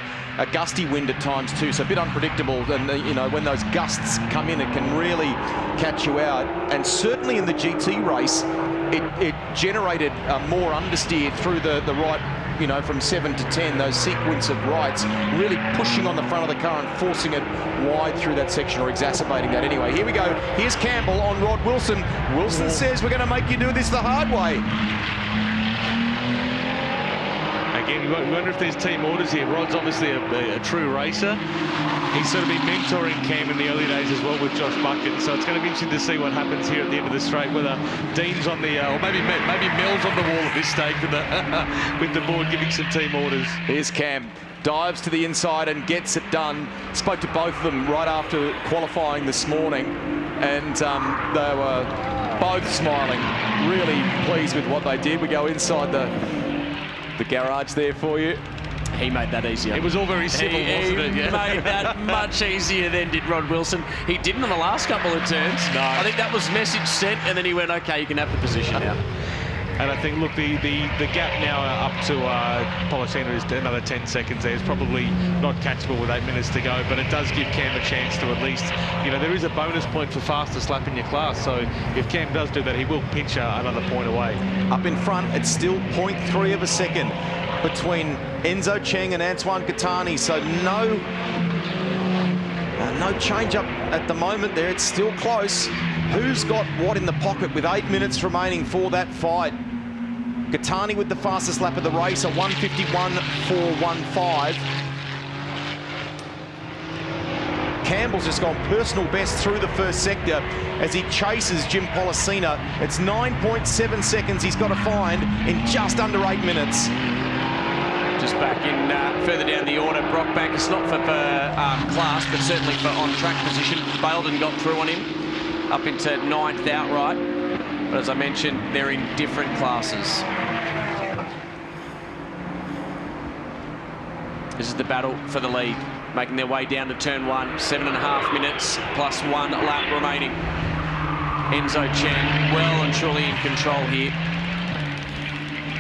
gusty wind at times too, so a bit unpredictable, and you know, when those gusts come in, it can really catch you out. And certainly in the GT race, it generated more understeer through the right, you know, from 7 to 10, those sequence of rights, really pushing on the front of the car and forcing it wide through that section, or exacerbating that anyway. Here we go. Here's Campbell on Rod Wilson. Wilson says, we're going to make you do this the hard way. Again, you wonder if there's team orders here. Rod's obviously a true racer. He's sort of been mentoring Cam in the early days as well with Josh Bucket, so it's going to be interesting to see what happens here at the end of the straight, whether Dean's on the, or maybe Mel's on the wall at this stage with the board giving some team orders. Here's Cam. Dives to the inside and gets it done. Spoke to both of them right after qualifying this morning, and they were both smiling, really pleased with what they did. We go inside the garage there for you. He made that easier. It was all very civil, wasn't it? Yeah. Made that much easier than did Rod Wilson. He didn't on the last couple of turns. No. I think that was message sent, and then he went, okay, you can have the position now. And I think, look, the gap now up to Polycina is another 10 seconds there. It's probably not catchable with 8 minutes to go, but it does give Cam a chance to at least, you know, there is a bonus point for fastest lap in your class. So if Cam does do that, he will pinch another point away. Up in front, it's still 0.3 of a second between Enzo Chang and Antoine Gatani. So no change up at the moment there. It's still close. Who's got what in the pocket with 8 minutes remaining for that fight? Gatani with the fastest lap of the race, a 1:51.415. Campbell's just gone personal best through the first sector as he chases Jim Polycina. It's 9.7 seconds he's got to find in just under 8 minutes. Just back in further down the order, Brock Backus, not for class, but certainly for on-track position. Baildon got through on him, up into 9th outright. But as I mentioned, they're in different classes. This is the battle for the lead, making their way down to turn 1, 7.5 minutes plus 1 lap remaining. Enzo Chang well and truly in control here.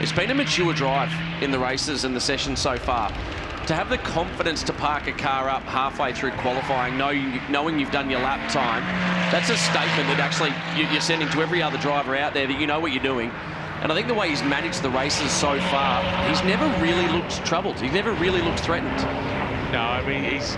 It's been a mature drive in the races and the session so far. To have the confidence to park a car up halfway through qualifying, knowing you've done your lap time, that's a statement that actually you're sending to every other driver out there that you know what you're doing. And I think the way he's managed the races so far, he's never really looked troubled. He's never really looked threatened. No, I mean, he's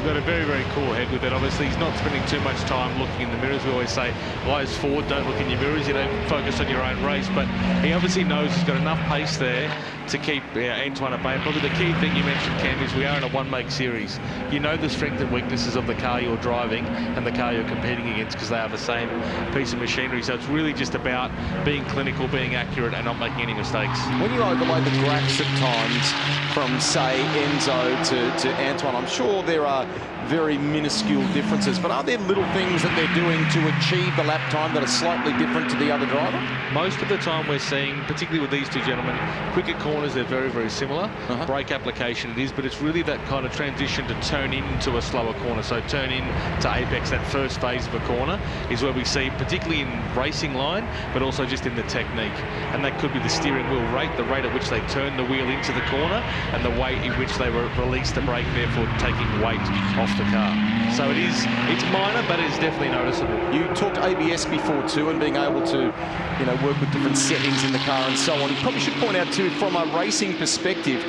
got a very, very cool head with it. Obviously, he's not spending too much time looking in the mirrors. We always say, eyes forward, don't look in your mirrors, you know, focus on your own race. But he obviously knows he's got enough pace there to keep Antoine at bay. And probably the key thing you mentioned, Cam, is we are in a one-make series. You know the strengths and weaknesses of the car you're driving and the car you're competing against because they are the same piece of machinery. So it's really just about being clinical, being accurate, and not making any mistakes. When you overlay the graphs at times from, say, Enzo to Antoine, I'm sure there are very minuscule differences, but are there little things that they're doing to achieve the lap time that are slightly different to the other driver? Most of the time we're seeing, particularly with these two gentlemen, quick at corners, they're very, very similar. Brake application it is, but it's really that kind of transition to turn into a slower corner. So turn in to apex, that first phase of a corner, is where we see, particularly in racing line, but also just in the technique. And that could be the steering wheel rate, the rate at which they turn the wheel into the corner, and the weight in which they release the brake, therefore taking weight off the car. So it's minor, but it's definitely noticeable. You talked ABS before too, and being able to, you know, work with different settings in the car and so on. You probably should point out too, from a racing perspective,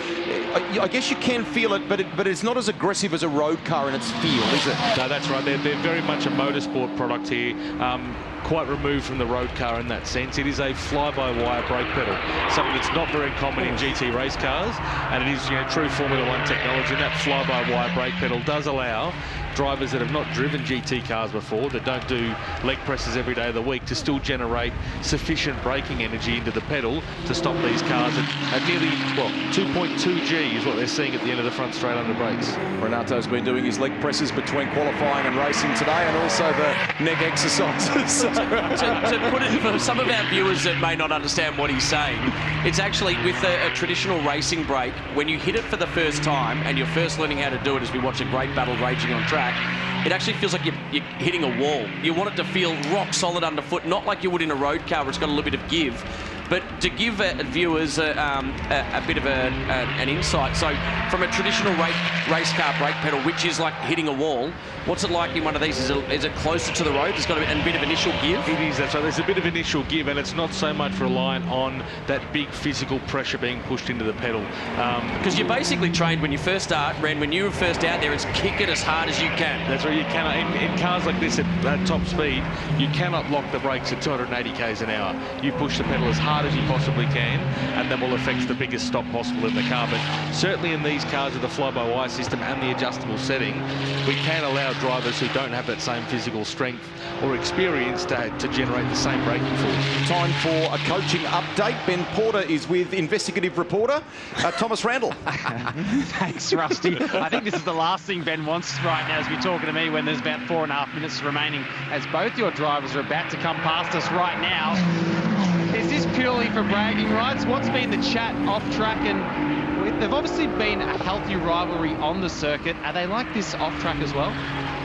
I guess you can feel it, but it's not as aggressive as a road car in its feel, is it? No, that's right. They're very much a motorsport product here. Quite removed from the road car in that sense. It is a fly-by-wire brake pedal, something that's not very common in GT race cars, and it is, you know, true Formula One technology. And that fly-by-wire brake pedal does allow drivers that have not driven GT cars before, that don't do leg presses every day of the week, to still generate sufficient braking energy into the pedal to stop these cars at nearly, well, 2.2 G is what they're seeing at the end of the front straight under brakes. Renato's been doing his leg presses between qualifying and racing today, and also the neck exercises. To put it for some of our viewers that may not understand what he's saying, it's actually with a traditional racing brake, when you hit it for the first time and you're first learning how to do it, as we watch a great battle raging on track, it actually feels like you're hitting a wall. You want it to feel rock solid underfoot, not like you would in a road car where it's got a little bit of give. But to give viewers a bit of an insight, so from a traditional race car brake pedal, which is like hitting a wall, what's it like in one of these? Is it closer to the road? There's got a bit of initial give? It is, that's right. There's a bit of initial give, and it's not so much reliant on that big physical pressure being pushed into the pedal. Because you're basically trained when you first start, Ren, when you were first out there, it's kick it as hard as you can. That's right. You cannot, in cars like this at top speed, you cannot lock the brakes at 280 k's an hour. You push the pedal as hard hard as you possibly can, and that will affect the biggest stop possible in the car. But certainly in these cars with the fly-by-wire system and the adjustable setting, we can allow drivers who don't have that same physical strength or experience to generate the same braking force. Time for a coaching update. Ben Porter is with investigative reporter Thomas Randall. Thanks, Rusty. I think this is the last thing Ben wants right now as we're talking to me when there's about 4.5 minutes remaining as both your drivers are about to come past us right now. Is this purely for bragging rights? What's been the chat off track? And they've obviously been a healthy rivalry on the circuit. Are they like this off track as well?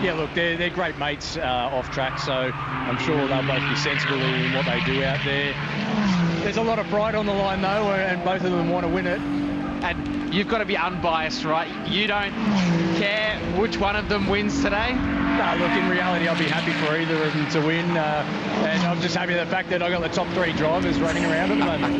Yeah, look, they're great mates off track, so I'm sure they'll both be sensible in what they do out there. There's a lot of pride on the line, though, and both of them want to win it. And you've got to be unbiased, right? You don't care which one of them wins today? No, look, in reality, I'll be happy for either of them to win. And I'm just happy with the fact that I got the top 3 drivers running around at the moment.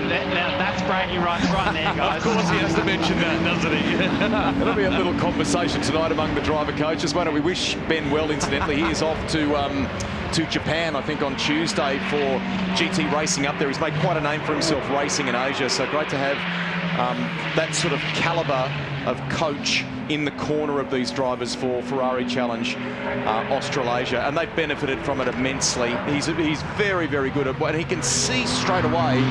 Now, that's bragging rights right there, guys. Of course he has to mention that, doesn't he? It'll be a little conversation tonight among the driver coaches. Why don't we wish Ben well, incidentally. He is off to Japan, I think, on Tuesday for GT racing up there. He's made quite a name for himself racing in Asia, so great to have that sort of calibre of coach in the corner of these drivers for Ferrari Challenge Australasia, and they've benefited from it immensely. He's very, very good at what he can see straight away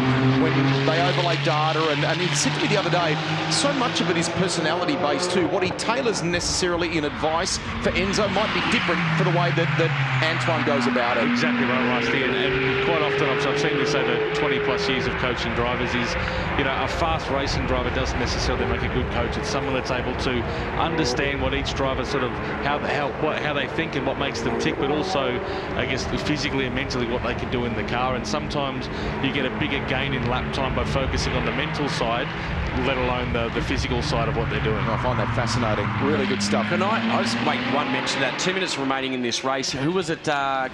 when they overlay data, and he said to me the other day, so much of it is personality based too. What he tailors necessarily in advice for Enzo might be different for the way that Antoine goes about it. Exactly right, Rusty, and quite often I've seen this over 20 plus years of coaching drivers is, you know, a fast racing driver doesn't necessarily make a good coach. It's someone that's able to understand what each driver sort of how they think and what makes them tick, but also I guess physically and mentally what they can do in the car. And sometimes you get a bigger gain in lap time by focusing on the mental side, let alone the physical side of what they're doing. I find that fascinating. Really good stuff. Can I just make one mention that 2 minutes remaining in this race, who was it?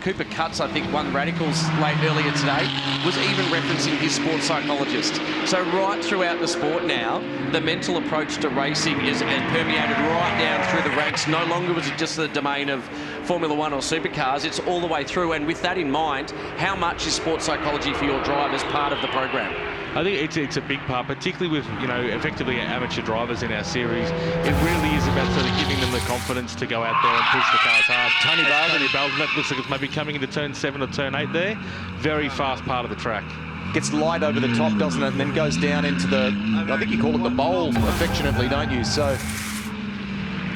Cooper Cutts, I think, won Radicals earlier today, was even referencing his sports psychologist. So right throughout the sport now, the mental approach to racing is permeated right down through the ranks. No longer was it just the domain of Formula One or supercars, it's all the way through. And with that in mind, how much is sports psychology for your drivers part of the program? I think it's a big part, particularly with, you know, effectively amateur drivers in our series. It really is about sort of giving them the confidence to go out there and push the cars hard. Tony Balvin, that looks like it's maybe coming into turn 7 or turn 8 there. Very fast part of the track. Gets light over the top, doesn't it? And then goes down into the, I think you call it the bowl affectionately, don't you? So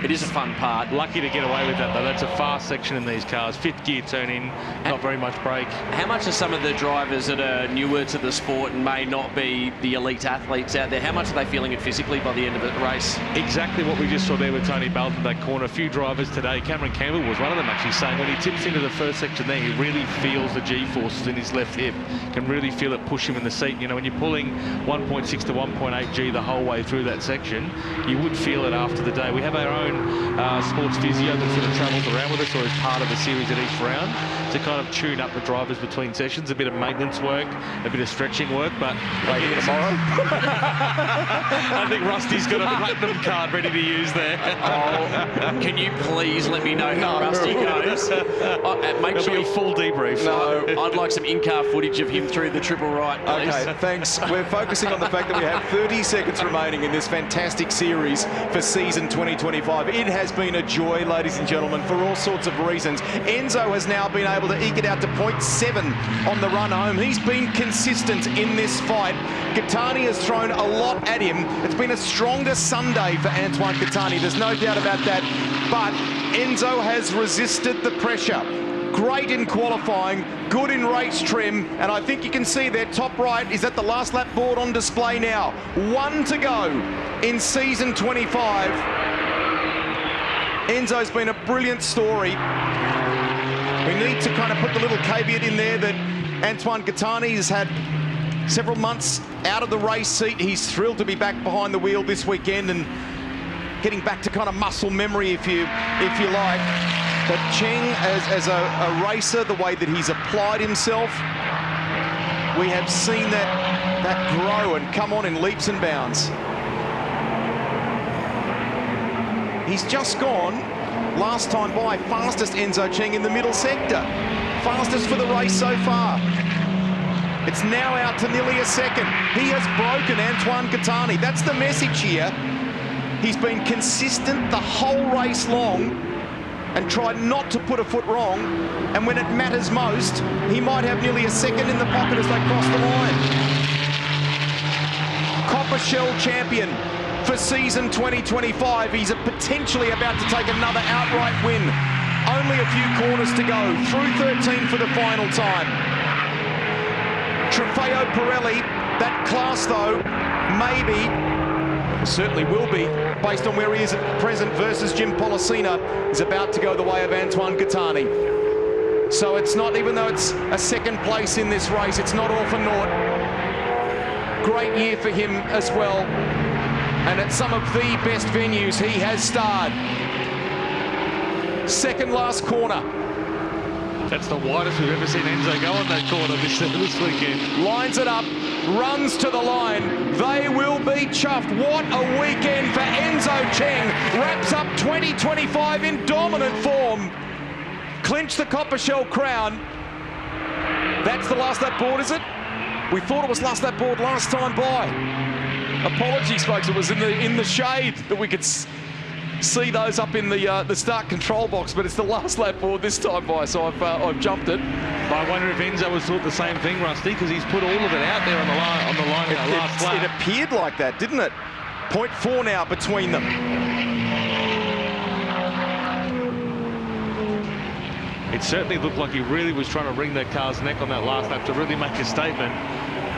it is a fun part. Lucky to get away with that, though. That's a fast section in these cars. 5th gear turn in, not very much brake. How much are some of the drivers that are newer to the sport and may not be the elite athletes out there, how much are they feeling it physically by the end of the race? Exactly what we just saw there with Tony Belton, that corner. A few drivers today, Cameron Campbell was one of them actually saying when he tips into the first section there, he really feels the G-forces in his left hip, can really feel it push him in the seat. You know, when you're pulling 1.6 to 1.8 G the whole way through that section, you would feel it after the day. We have our own sports physio that sort of travels around with us, or is part of the series at each round, to kind of tune up the drivers between sessions. A bit of maintenance work, a bit of stretching work, but right here tomorrow. I think Rusty's got a platinum card ready to use there. Oh, can you please let me know how Rusty goes? Make It'll sure be a full debrief. No, I'd like some in-car footage of him through the triple right, please. Okay, thanks. We're focusing on the fact that we have 30 seconds remaining in this fantastic series for season 2025. It has been a joy, ladies and gentlemen, for all sorts of reasons. Enzo has now been able to eke it out to 0.7 on the run home. He's been consistent in this fight. Gatani has thrown a lot at him. It's been a stronger Sunday for Antoine Gatani, there's no doubt about that. But Enzo has resisted the pressure. Great in qualifying, good in race trim, and I think you can see there, top right is at the last lap board on display now. 1 to go in season 25. Enzo's been a brilliant story. We need to kind of put the little caveat in there that Antoine Gatani has had several months out of the race seat. He's thrilled to be back behind the wheel this weekend and getting back to kind of muscle memory, if you like. But Chang, as a racer, the way that he's applied himself, we have seen that grow and come on in leaps and bounds. He's just gone, last time by, fastest Enzo Chang in the middle sector. Fastest for the race so far. It's now out to nearly a second. He has broken Antoine Gatani. That's the message here. He's been consistent the whole race long and tried not to put a foot wrong. And when it matters most, he might have nearly a second in the pocket as they cross the line. Copper Shell champion for season 2025. He's potentially about to take another outright win. Only a few corners to go. Through 13 for the final time. Trofeo Pirelli, that class though, maybe, certainly will be, based on where he is at present versus Jim Polycina, is about to go the way of Antoine Gatani. So it's not, even though it's a second place in this race, it's not all for naught. Great year for him as well. And at some of the best venues he has starred. Second last corner. That's the widest we've ever seen Enzo go on that corner this weekend. Lines it up, runs to the line. They will be chuffed. What a weekend for Enzo Chang. Wraps up 2025 in dominant form. Clinched the Copper Shell crown. That's the last lap board, is it? We thought it was last lap board last time by. Apologies, folks. It was in the shade that we could see those up in the start control box, but it's the last lap board this time by, so I've jumped it. I wonder if Enzo was thought the same thing, Rusty, because he's put all of it out there on the line in that last lap. It appeared like that, didn't it? 0.4 now between them. It certainly looked like he really was trying to wring that car's neck on that last lap to really make a statement.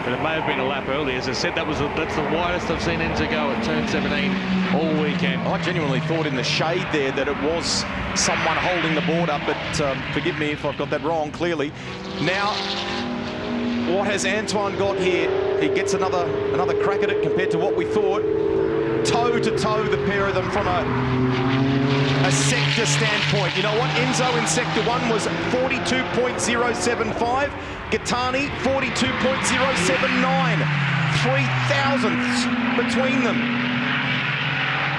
But it may have been a lap early. As I said, that's the widest I've seen Enzo go at turn 17 all weekend. I genuinely thought in the shade there that it was someone holding the board up, but forgive me if I've got that wrong, clearly. Now, what has Antoine got here? He gets another crack at it compared to what we thought. Toe to toe, the pair of them from a sector standpoint. You know what? Enzo in sector 1 was 42.075. Gatani, 42.079. 3,000ths between them.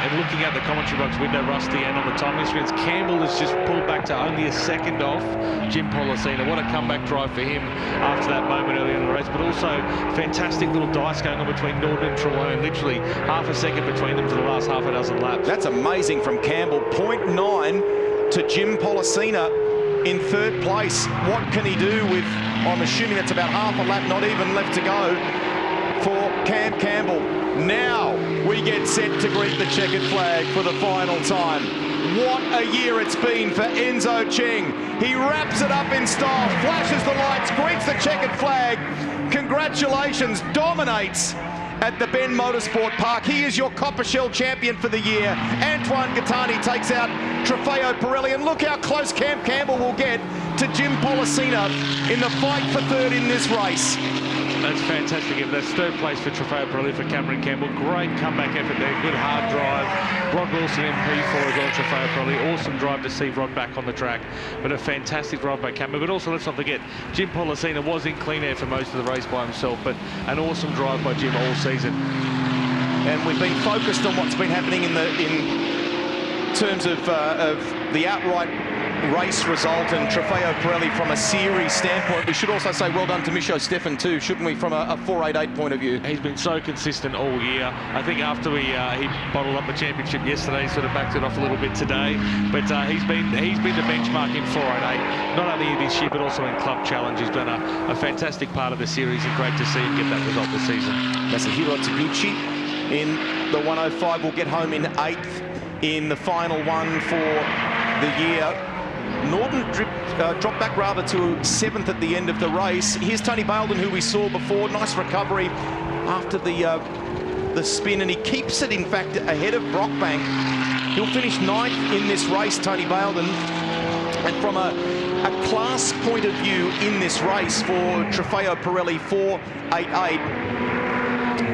And looking at the commentary box window, Rusty, and on the timing screens, Campbell has just pulled back to only a second off Jim Polycina. What a comeback drive for him after that moment earlier in the race, but also fantastic little dice going on between Norton and Trelawney. Literally half a second between them for the last half a dozen laps. That's amazing from Campbell. 0.9 to Jim Polycina in third place. What can he do with, I'm assuming it's about half a lap, not even left to go for Cam Campbell. Now we get set to greet the checkered flag for the final time. What a year it's been for Enzo Chang. He wraps it up in style, flashes the lights, greets the checkered flag. Congratulations, dominates at the Ben Motorsport Park. He is your Copper Shell champion for the year. Antoine Gatani takes out Trofeo Pirelli, and look how close Cam Campbell will get to Jim Polycina in the fight for third in this race. That's fantastic. That's third place for Trofeo Pirelli for Cameron Campbell. Great comeback effort there. Good hard drive. Rod Wilson MP4 as well, Trofeo Pirelli. Awesome drive to see Rod back on the track. But a fantastic drive by Cameron. But also, let's not forget, Jim Polycina was in clean air for most of the race by himself. But an awesome drive by Jim all season. And we've been focused on what's been happening in terms of the outright race result and Trofeo Pirelli from a series standpoint. We should also say well done to Micho Stefan too, shouldn't we, from a 488 point of view? He's been so consistent all year. I think after he bottled up the championship yesterday, sort of backed it off a little bit today. But he's been the benchmark in 488, not only this year but also in Club Challenge. He's been a fantastic part of the series, and great to see him get that result this season. Masahiro Taguchi in the 105 will get home in 8th in the final one for the year. Norton dropped back rather to 7th at the end of the race. Here's Tony Baildon, who we saw before. Nice recovery after the spin, and he keeps it, in fact, ahead of Brockbank. He'll finish 9th in this race, Tony Baildon. And from a class point of view in this race for Trofeo Pirelli 488,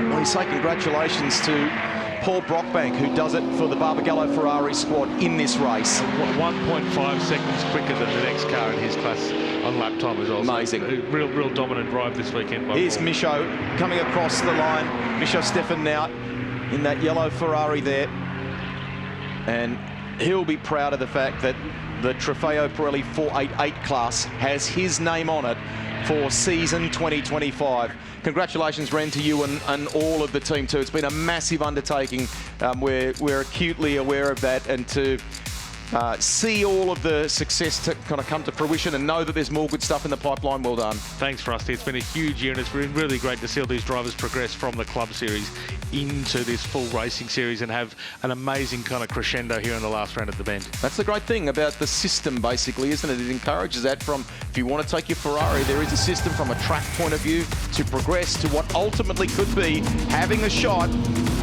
well, we say congratulations to Paul Brockbank, who does it for the Barbagallo Ferrari squad in this race. 1.5 seconds quicker than the next car in his class on lap time as well. Amazing. So real dominant drive this weekend. Here's Micho coming across the line. Micho Stefan now in that yellow Ferrari there. And he'll be proud of the fact that the Trofeo Pirelli 488 class has his name on it for season 2025. Congratulations, Ren, to you and all of the team too. It's been a massive undertaking. We're acutely aware of that, and to see all of the success to kind of come to fruition and know that there's more good stuff in the pipeline. Well done. Thanks, Rusty. It's been a huge year, and it's been really great to see all these drivers progress from the club series into this full racing series and have an amazing kind of crescendo here in the last round at the Bend. That's the great thing about the system, basically, isn't it? It encourages that from, if you want to take your Ferrari, there is a system from a track point of view to progress to what ultimately could be having a shot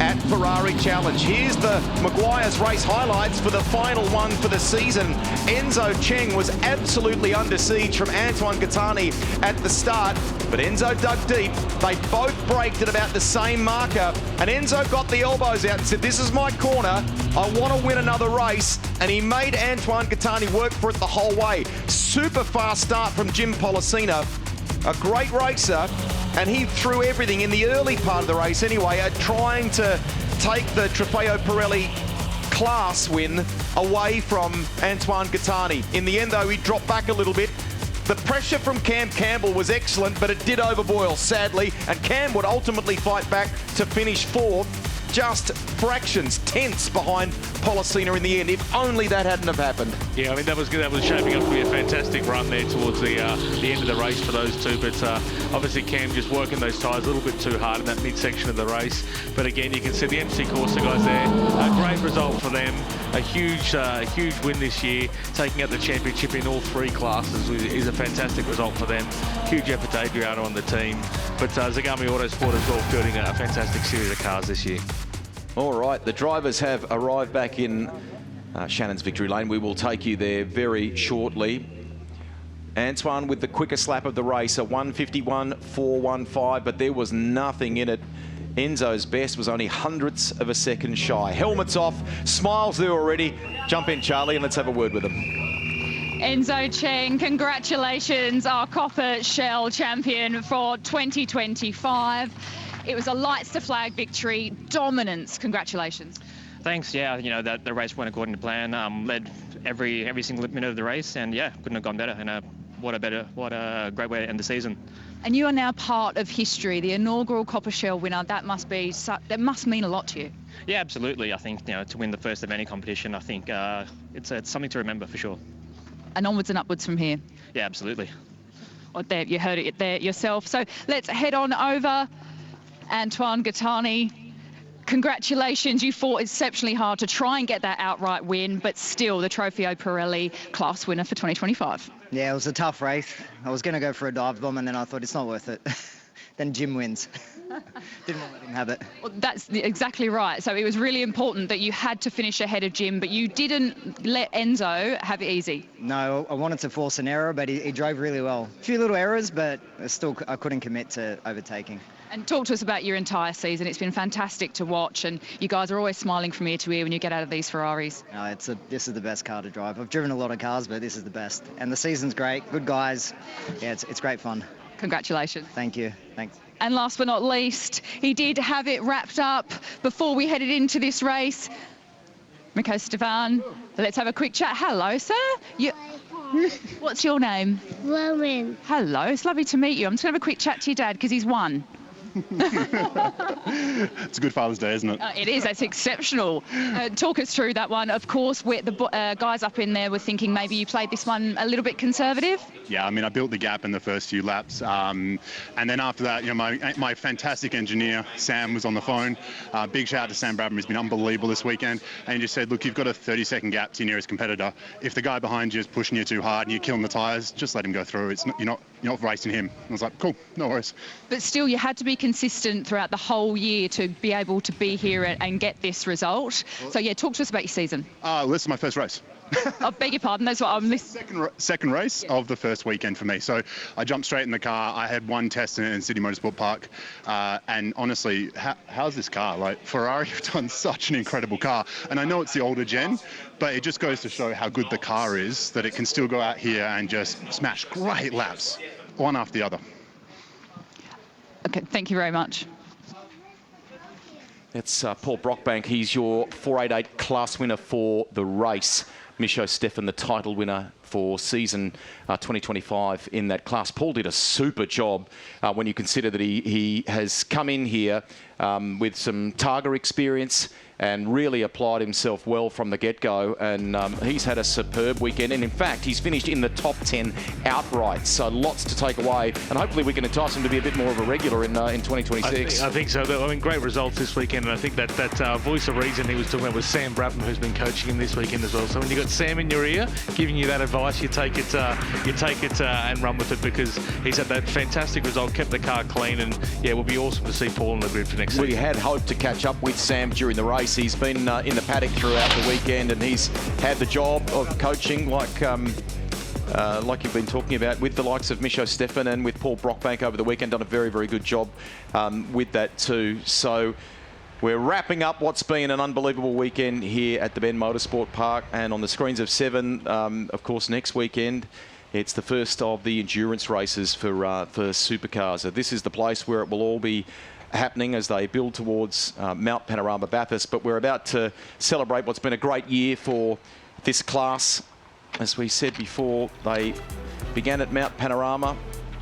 at Ferrari Challenge. Here's the Maguire's race highlights for the final one for the season. Enzo Chang was absolutely under siege from Antoine Gatani at the start, but Enzo dug deep. They both braked at about the same marker, and Enzo got the elbows out and said, this is my corner, I want to win another race, and he made Antoine Gatani work for it the whole way. Super fast start from Jim Polycina, a great racer, and he threw everything in the early part of the race anyway at trying to take the Trofeo Pirelli class win away from Antoine Gatani. In the end, though, he dropped back a little bit. The pressure from Cam Campbell was excellent, but it did overboil, sadly, and Cam would ultimately fight back to finish fourth, just fractions, tenths behind Polycina in the end. If only that hadn't have happened. Yeah, I mean, that was shaping up to be a fantastic run there towards the end of the race for those two, but obviously Cam just working those tyres a little bit too hard in that midsection of the race. But again, you can see the MC Corsa guys there. A great result for them. A huge win this year. Taking out the championship in all three classes is a fantastic result for them. Huge effort to Adriano and the team. But Zagami Autosport as well, building a fantastic series of cars this year. All right, the drivers have arrived back in Shannon's victory lane. We will take you there very shortly. Antoine with the quickest lap of the race, a 1:51.415, but there was nothing in it. Enzo's best was only hundredths of a second shy. Helmets off, smiles there already. Jump in, Charlie, and let's have a word with him. Enzo Chang, congratulations, our Copper Shell champion for 2025. It was a lights to flag victory, dominance. Congratulations. Thanks. Yeah, you know that the race went according to plan. Led every single minute of the race, and yeah, couldn't have gone better. And what a great way to end the season. And you are now part of history, the inaugural Copper Shell winner. That must mean a lot to you. Yeah, absolutely. I think to win the first of any competition, I think it's something to remember for sure. And onwards and upwards from here. Yeah, absolutely. Well, there, you heard it there yourself. So let's head on over. Antoine Gatani, congratulations. You fought exceptionally hard to try and get that outright win, but still the Trofeo Pirelli class winner for 2025. Yeah, it was a tough race. I was going to go for a dive bomb, and then I thought it's not worth it. Then Jim wins. Didn't want to let him have it. Well, that's exactly right. So it was really important that you had to finish ahead of Jim, but you didn't let Enzo have it easy. No, I wanted to force an error, but he drove really well. A few little errors, but still I couldn't commit to overtaking. And talk to us about your entire season. It's been fantastic to watch, and you guys are always smiling from ear to ear when you get out of these Ferraris. No, this is the best car to drive. I've driven a lot of cars, but this is the best. And the season's great. Good guys. Yeah, it's great fun. Congratulations. Thank you. Thanks. And last but not least, he did have it wrapped up before we headed into this race. Miko Stefan, let's have a quick chat. Hello, sir. What's your name? Roman. Hello, it's lovely to meet you. I'm just going to have a quick chat to your dad because he's won. It's a good Father's Day, isn't it? It is. That's exceptional. Talk us through that one. Of course, the guys up in there were thinking maybe you played this one a little bit conservative. Yeah, I mean, I built the gap in the first few laps. And then after that, my fantastic engineer, Sam, was on the phone. Big shout out to Sam Bradman. He's been unbelievable this weekend. And he just said, look, you've got a 30-second gap to your nearest competitor. If the guy behind you is pushing you too hard and you're killing the tyres, just let him go through. You're not racing him. I was like, cool, no worries. But still, you had to be consistent throughout the whole year to be able to be here and get this result. So, yeah, talk to us about your season. This is my first race. I beg your pardon, that's what I'm listening. Second race of the first weekend for me. So I jumped straight in the car. I had one test in City Motorsport Park. And honestly, how's this car? Like, Ferrari have done such an incredible car. And I know it's the older gen, but it just goes to show how good the car is, that it can still go out here and just smash great laps, one after the other. Okay, thank you very much. It's Paul Brockbank. He's your 488 class winner for the race. Micho Stefan, the title winner for season 2025 in that class. Paul did a super job when you consider that he has come in here with some Targa experience and really applied himself well from the get-go, and he's had a superb weekend, and in fact he's finished in the top 10 outright, so lots to take away, and hopefully we can entice him to be a bit more of a regular in 2026. I think so. I mean, great results this weekend, and I think that voice of reason he was talking about was Sam Bratton, who's been coaching him this weekend as well. So when you've got Sam in your ear giving you that advice, you take it and run with it, because he's had that fantastic result, kept the car clean, and yeah, it will be awesome to see Paul on the grid for next season. We had hoped to catch up with Sam during the race. He's been in the paddock throughout the weekend, and he's had the job of coaching like you've been talking about with the likes of Micho Stefan and with Paul Brockbank over the weekend. Done a very, very good job with that too. So we're wrapping up what's been an unbelievable weekend here at the Bend Motorsport Park, and on the screens of 7, of course, next weekend it's the first of the endurance races for supercars. So this is the place where it will all be happening as they build towards Mount Panorama Bathurst. But we're about to celebrate what's been a great year for this class. As we said before, they began at Mount Panorama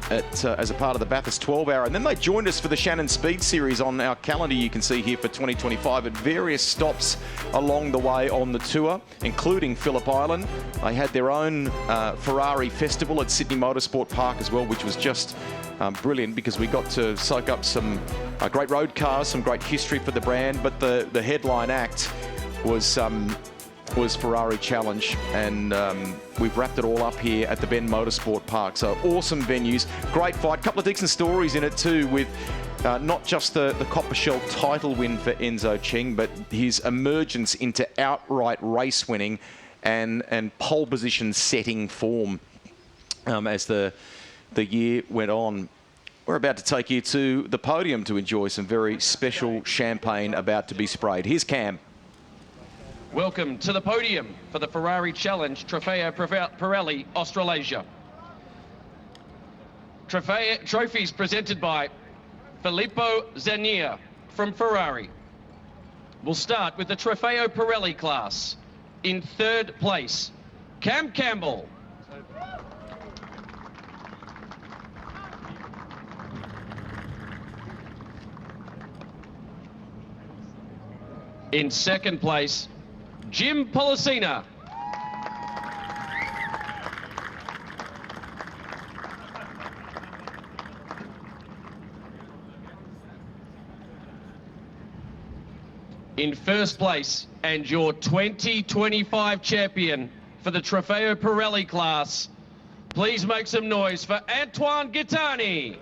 as a part of the Bathurst 12-hour, and then they joined us for the Shannon Speed Series on our calendar you can see here for 2025 at various stops along the way on the tour, including Phillip Island. They had their own Ferrari festival at Sydney Motorsport Park as well, which was just brilliant, because we got to soak up some great road cars, some great history for the brand, but the headline act was Ferrari Challenge, and we've wrapped it all up here at the Bend Motorsport Park. So awesome venues, great fight, couple of decent stories in it too, with not just the Copper Shell title win for Enzo Chang, but his emergence into outright race winning and pole position setting form as the year went on. We're about to take you to the podium to enjoy some very special champagne about to be sprayed. Here's Cam. Welcome to the podium for the Ferrari Challenge Trofeo Pirelli Australasia. Trophies presented by Filippo Zanier from Ferrari. We'll start with the Trofeo Pirelli class. In 3rd place, Cam Campbell. In 2nd place, Jim Polycina. In 1st place, and your 2025 champion for the Trofeo Pirelli class, please make some noise for Antoine Gatani.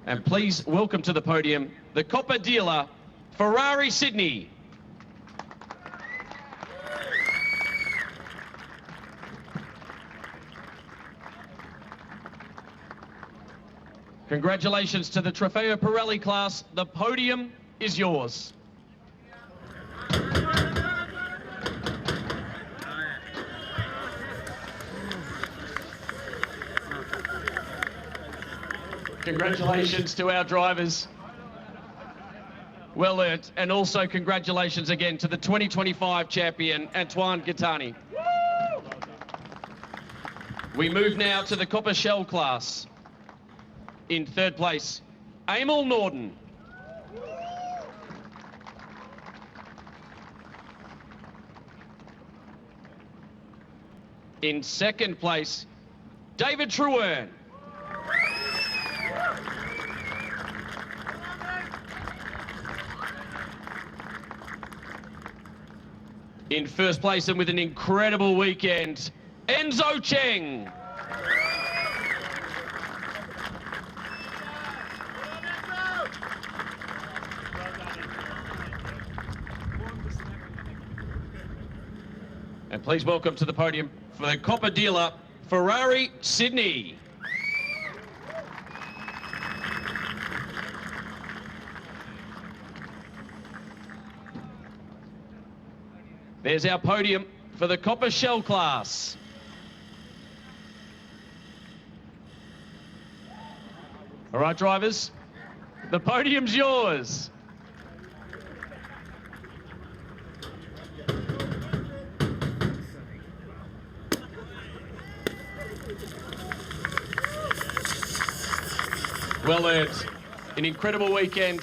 And please welcome to the podium the Copper dealer, Ferrari Sydney. Congratulations to the Trofeo Pirelli class. The podium is yours. Congratulations to our drivers. Well earned. And also congratulations again to the 2025 champion, Antoine Gatani. We move now to the Copper Shell class. In 3rd place, Amal Norton. In 2nd place, David Truern. In 1st place, and with an incredible weekend, Enzo Chang. And please welcome to the podium for the Copper dealer, Ferrari Sydney. There's our podium for the Copper Shell class. All right, drivers, The podium's yours. Well earned. An incredible weekend.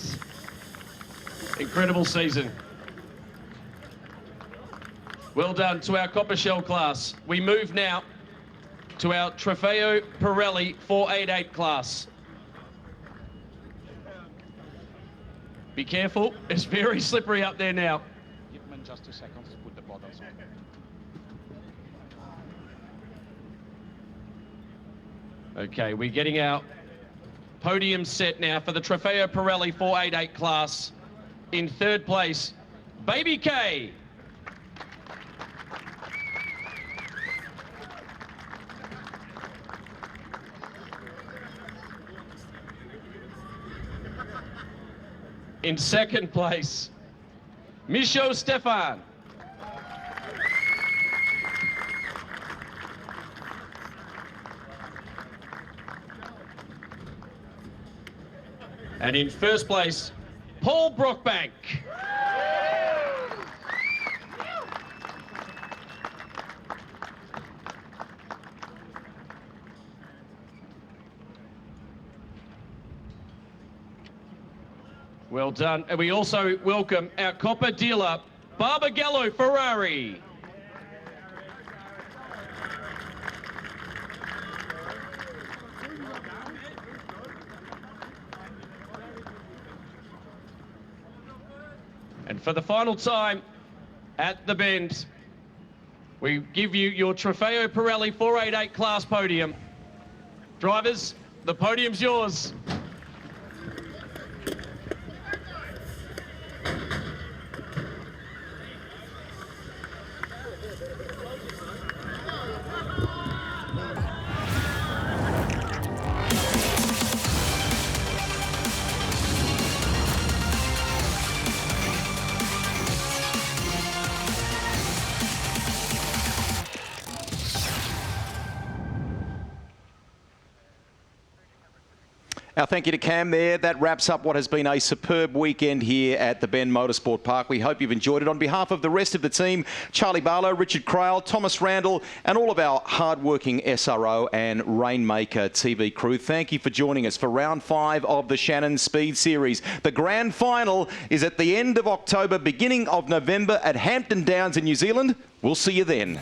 Incredible season. Well done to our copper shell class. We move now to our Trofeo Pirelli 488 class. Be careful, it's very slippery up there now. Give them just 2 seconds to put the bottles on. Okay, we're getting our podium set now for the Trofeo Pirelli 488 class. In third place, Baby K. In second place, Micho Stefan. And in first place, Paul Brockbank. Well done. And we also welcome our copper dealer, Barbagallo Ferrari. And for the final time at the bend, we give you your Trofeo Pirelli 488 class podium. Drivers, the podium's yours. Our thank you to Cam there. That wraps up what has been a superb weekend here at the Bend Motorsport Park. We hope you've enjoyed it. On behalf of the rest of the team, Charlie Barlow, Richard Crail, Thomas Randall, and all of our hard-working SRO and Rainmaker TV crew, thank you for joining us for round 5 of the Shannon Speed Series. The grand final is at the end of October, beginning of November at Hampton Downs in New Zealand. We'll see you then.